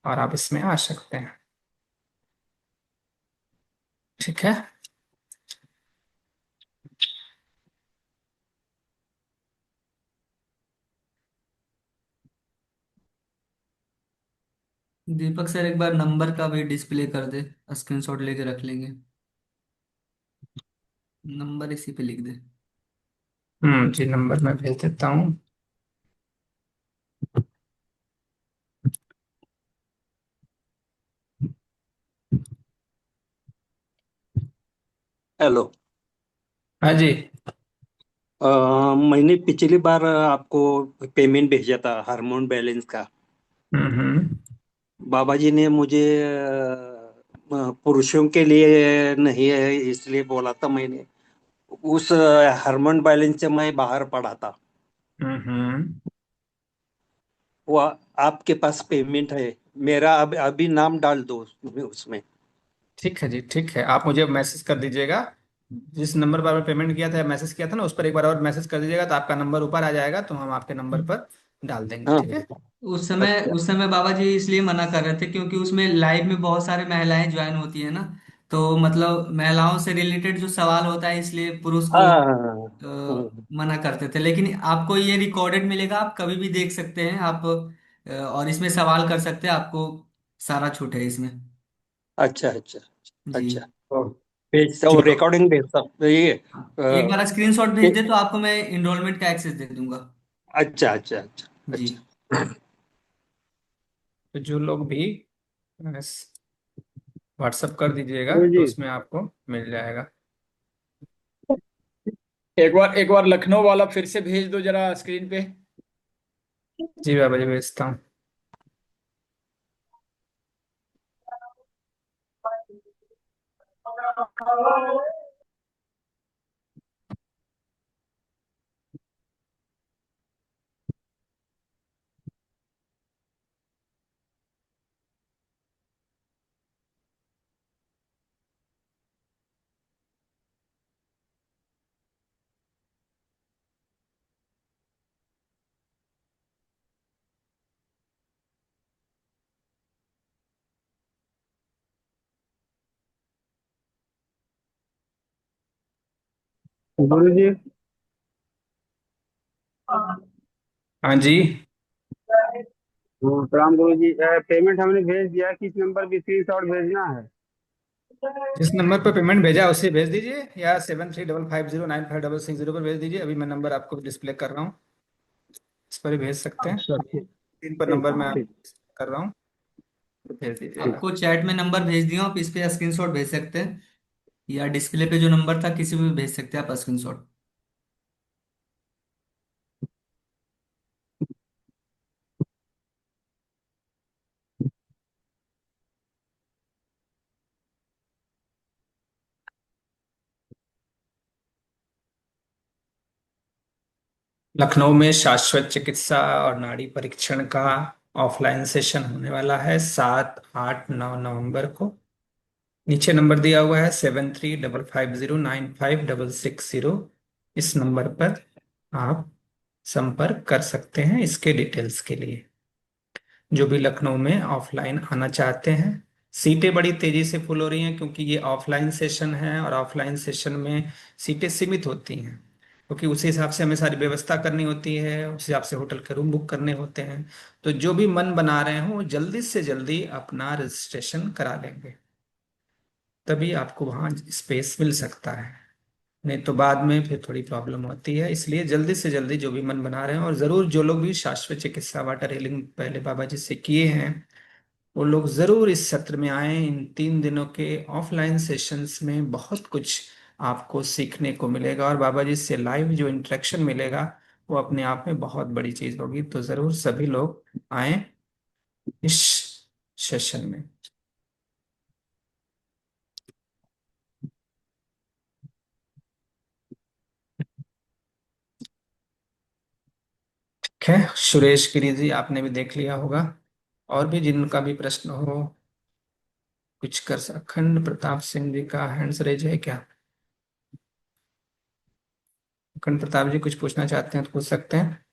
और आप इसमें आ सकते हैं। ठीक है। दीपक सर एक बार नंबर का भी डिस्प्ले कर दे, स्क्रीनशॉट लेके रख लेंगे। नंबर इसी पे लिख दे। जी, नंबर मैं भेज देता हूँ। हेलो। हाँ जी। मैंने पिछली बार आपको पेमेंट भेजा था हार्मोन बैलेंस का। हम्म। बाबा जी ने मुझे पुरुषों के लिए नहीं है इसलिए बोला था। मैंने उस हार्मोन बैलेंस से मैं बाहर पड़ा था। हम्म। वो आपके पास पेमेंट है। मेरा अब अभी नाम डाल दो उसमें। ठीक है जी, ठीक है। आप मुझे मैसेज कर दीजिएगा, जिस नंबर पर आपने पेमेंट किया था, मैसेज किया था ना, उस पर एक बार और मैसेज कर दीजिएगा, तो आपका नंबर ऊपर आ जाएगा, तो हम आपके नंबर पर डाल देंगे। हाँ। ठीक है। अच्छा। उस समय बाबा जी इसलिए मना कर रहे थे क्योंकि उसमें लाइव में बहुत सारे महिलाएं ज्वाइन होती है ना। तो मतलब महिलाओं से रिलेटेड जो सवाल होता है, इसलिए पुरुष को हाँ। मना करते थे। लेकिन आपको ये रिकॉर्डेड मिलेगा, आप कभी भी देख सकते हैं आप, और इसमें सवाल कर सकते हैं, आपको सारा छूट है इसमें। अच्छा अच्छा जी। अच्छा। भेजता हूँ, चलो। रिकॉर्डिंग भेजता हूँ ये। एक बार स्क्रीनशॉट भेज दे तो आपको मैं इनरोलमेंट का एक्सेस दे दूंगा। अच्छा अच्छा अच्छा जी। अच्छा। तो जो लोग भी व्हाट्सअप कर दीजिएगा, गुरु तो जी। उसमें आपको मिल जाएगा। एक बार लखनऊ वाला फिर से भेज दो जरा स्क्रीन पे। जी बाबा जी, भेजता हूँ। गुरु जी। हाँ जी। प्रणाम गुरु जी। पेमेंट हमने भेज दिया, किस नंबर पे स्क्रीनशॉट भेजना है? जिस नंबर पर पेमेंट भेजा उसे भेज दीजिए, या 7355095660 पर भेज दीजिए। अभी मैं नंबर आपको डिस्प्ले कर रहा हूँ, इस पर ही भेज सकते हैं। अच्छा, ठीक। तीन पर ठीक नंबर मैं ठीक कर रहा हूँ, तो भेज दीजिएगा। आपको चैट में नंबर भेज दिया हूँ, आप इस पे स्क्रीनशॉट भेज सकते हैं, या डिस्प्ले पे जो नंबर था किसी पे भी भेज सकते हैं आप स्क्रीनशॉट। लखनऊ में शाश्वत चिकित्सा और नाड़ी परीक्षण का ऑफलाइन सेशन होने वाला है 7, 8, 9 नवंबर को। नीचे नंबर दिया हुआ है 7355095660। इस नंबर पर आप संपर्क कर सकते हैं इसके डिटेल्स के लिए। जो भी लखनऊ में ऑफलाइन आना चाहते हैं, सीटें बड़ी तेजी से फुल हो रही हैं क्योंकि ये ऑफलाइन सेशन है, और ऑफलाइन सेशन में सीटें सीमित होती हैं क्योंकि उसी हिसाब से हमें सारी व्यवस्था करनी होती है, उस हिसाब से होटल के रूम बुक करने होते हैं। तो जो भी मन बना रहे हो जल्दी से जल्दी अपना रजिस्ट्रेशन करा लेंगे, तभी आपको वहाँ स्पेस मिल सकता है, नहीं तो बाद में फिर थोड़ी प्रॉब्लम होती है। इसलिए जल्दी से जल्दी जो भी मन बना रहे हैं, और जरूर जो लोग भी शाश्वत चिकित्सा वाटर हीलिंग पहले बाबा जी से किए हैं वो लोग जरूर इस सत्र में आए। इन 3 दिनों के ऑफलाइन सेशंस में बहुत कुछ आपको सीखने को मिलेगा, और बाबा जी से लाइव जो इंटरेक्शन मिलेगा वो अपने आप में बहुत बड़ी चीज होगी। तो जरूर सभी लोग आए इस सेशन में। ठीक है, सुरेश गिरी जी आपने भी देख लिया होगा। और भी जिनका भी प्रश्न हो कुछ कर अखंड प्रताप सिंह जी का हैंड्स रेज है क्या? अखंड प्रताप जी कुछ पूछना चाहते हैं तो पूछ सकते हैं।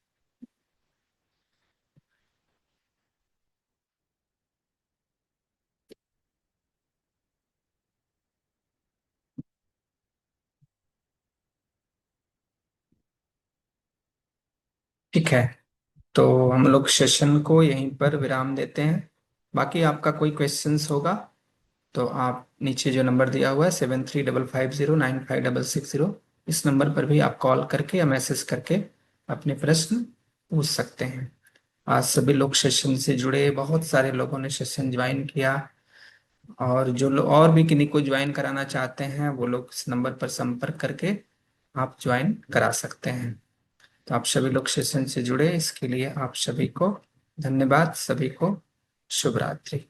ठीक है, तो हम लोग सेशन को यहीं पर विराम देते हैं। बाकी आपका कोई क्वेश्चंस होगा तो आप नीचे जो नंबर दिया हुआ है 7355095660, इस नंबर पर भी आप कॉल करके या मैसेज करके अपने प्रश्न पूछ सकते हैं। आज सभी लोग सेशन से जुड़े, बहुत सारे लोगों ने सेशन ज्वाइन किया, और जो लोग और भी किन्हीं को ज्वाइन कराना चाहते हैं वो लोग इस नंबर पर संपर्क करके आप ज्वाइन करा सकते हैं। तो आप सभी लोग सेशन से जुड़े, इसके लिए आप सभी को धन्यवाद। सभी को शुभ रात्रि।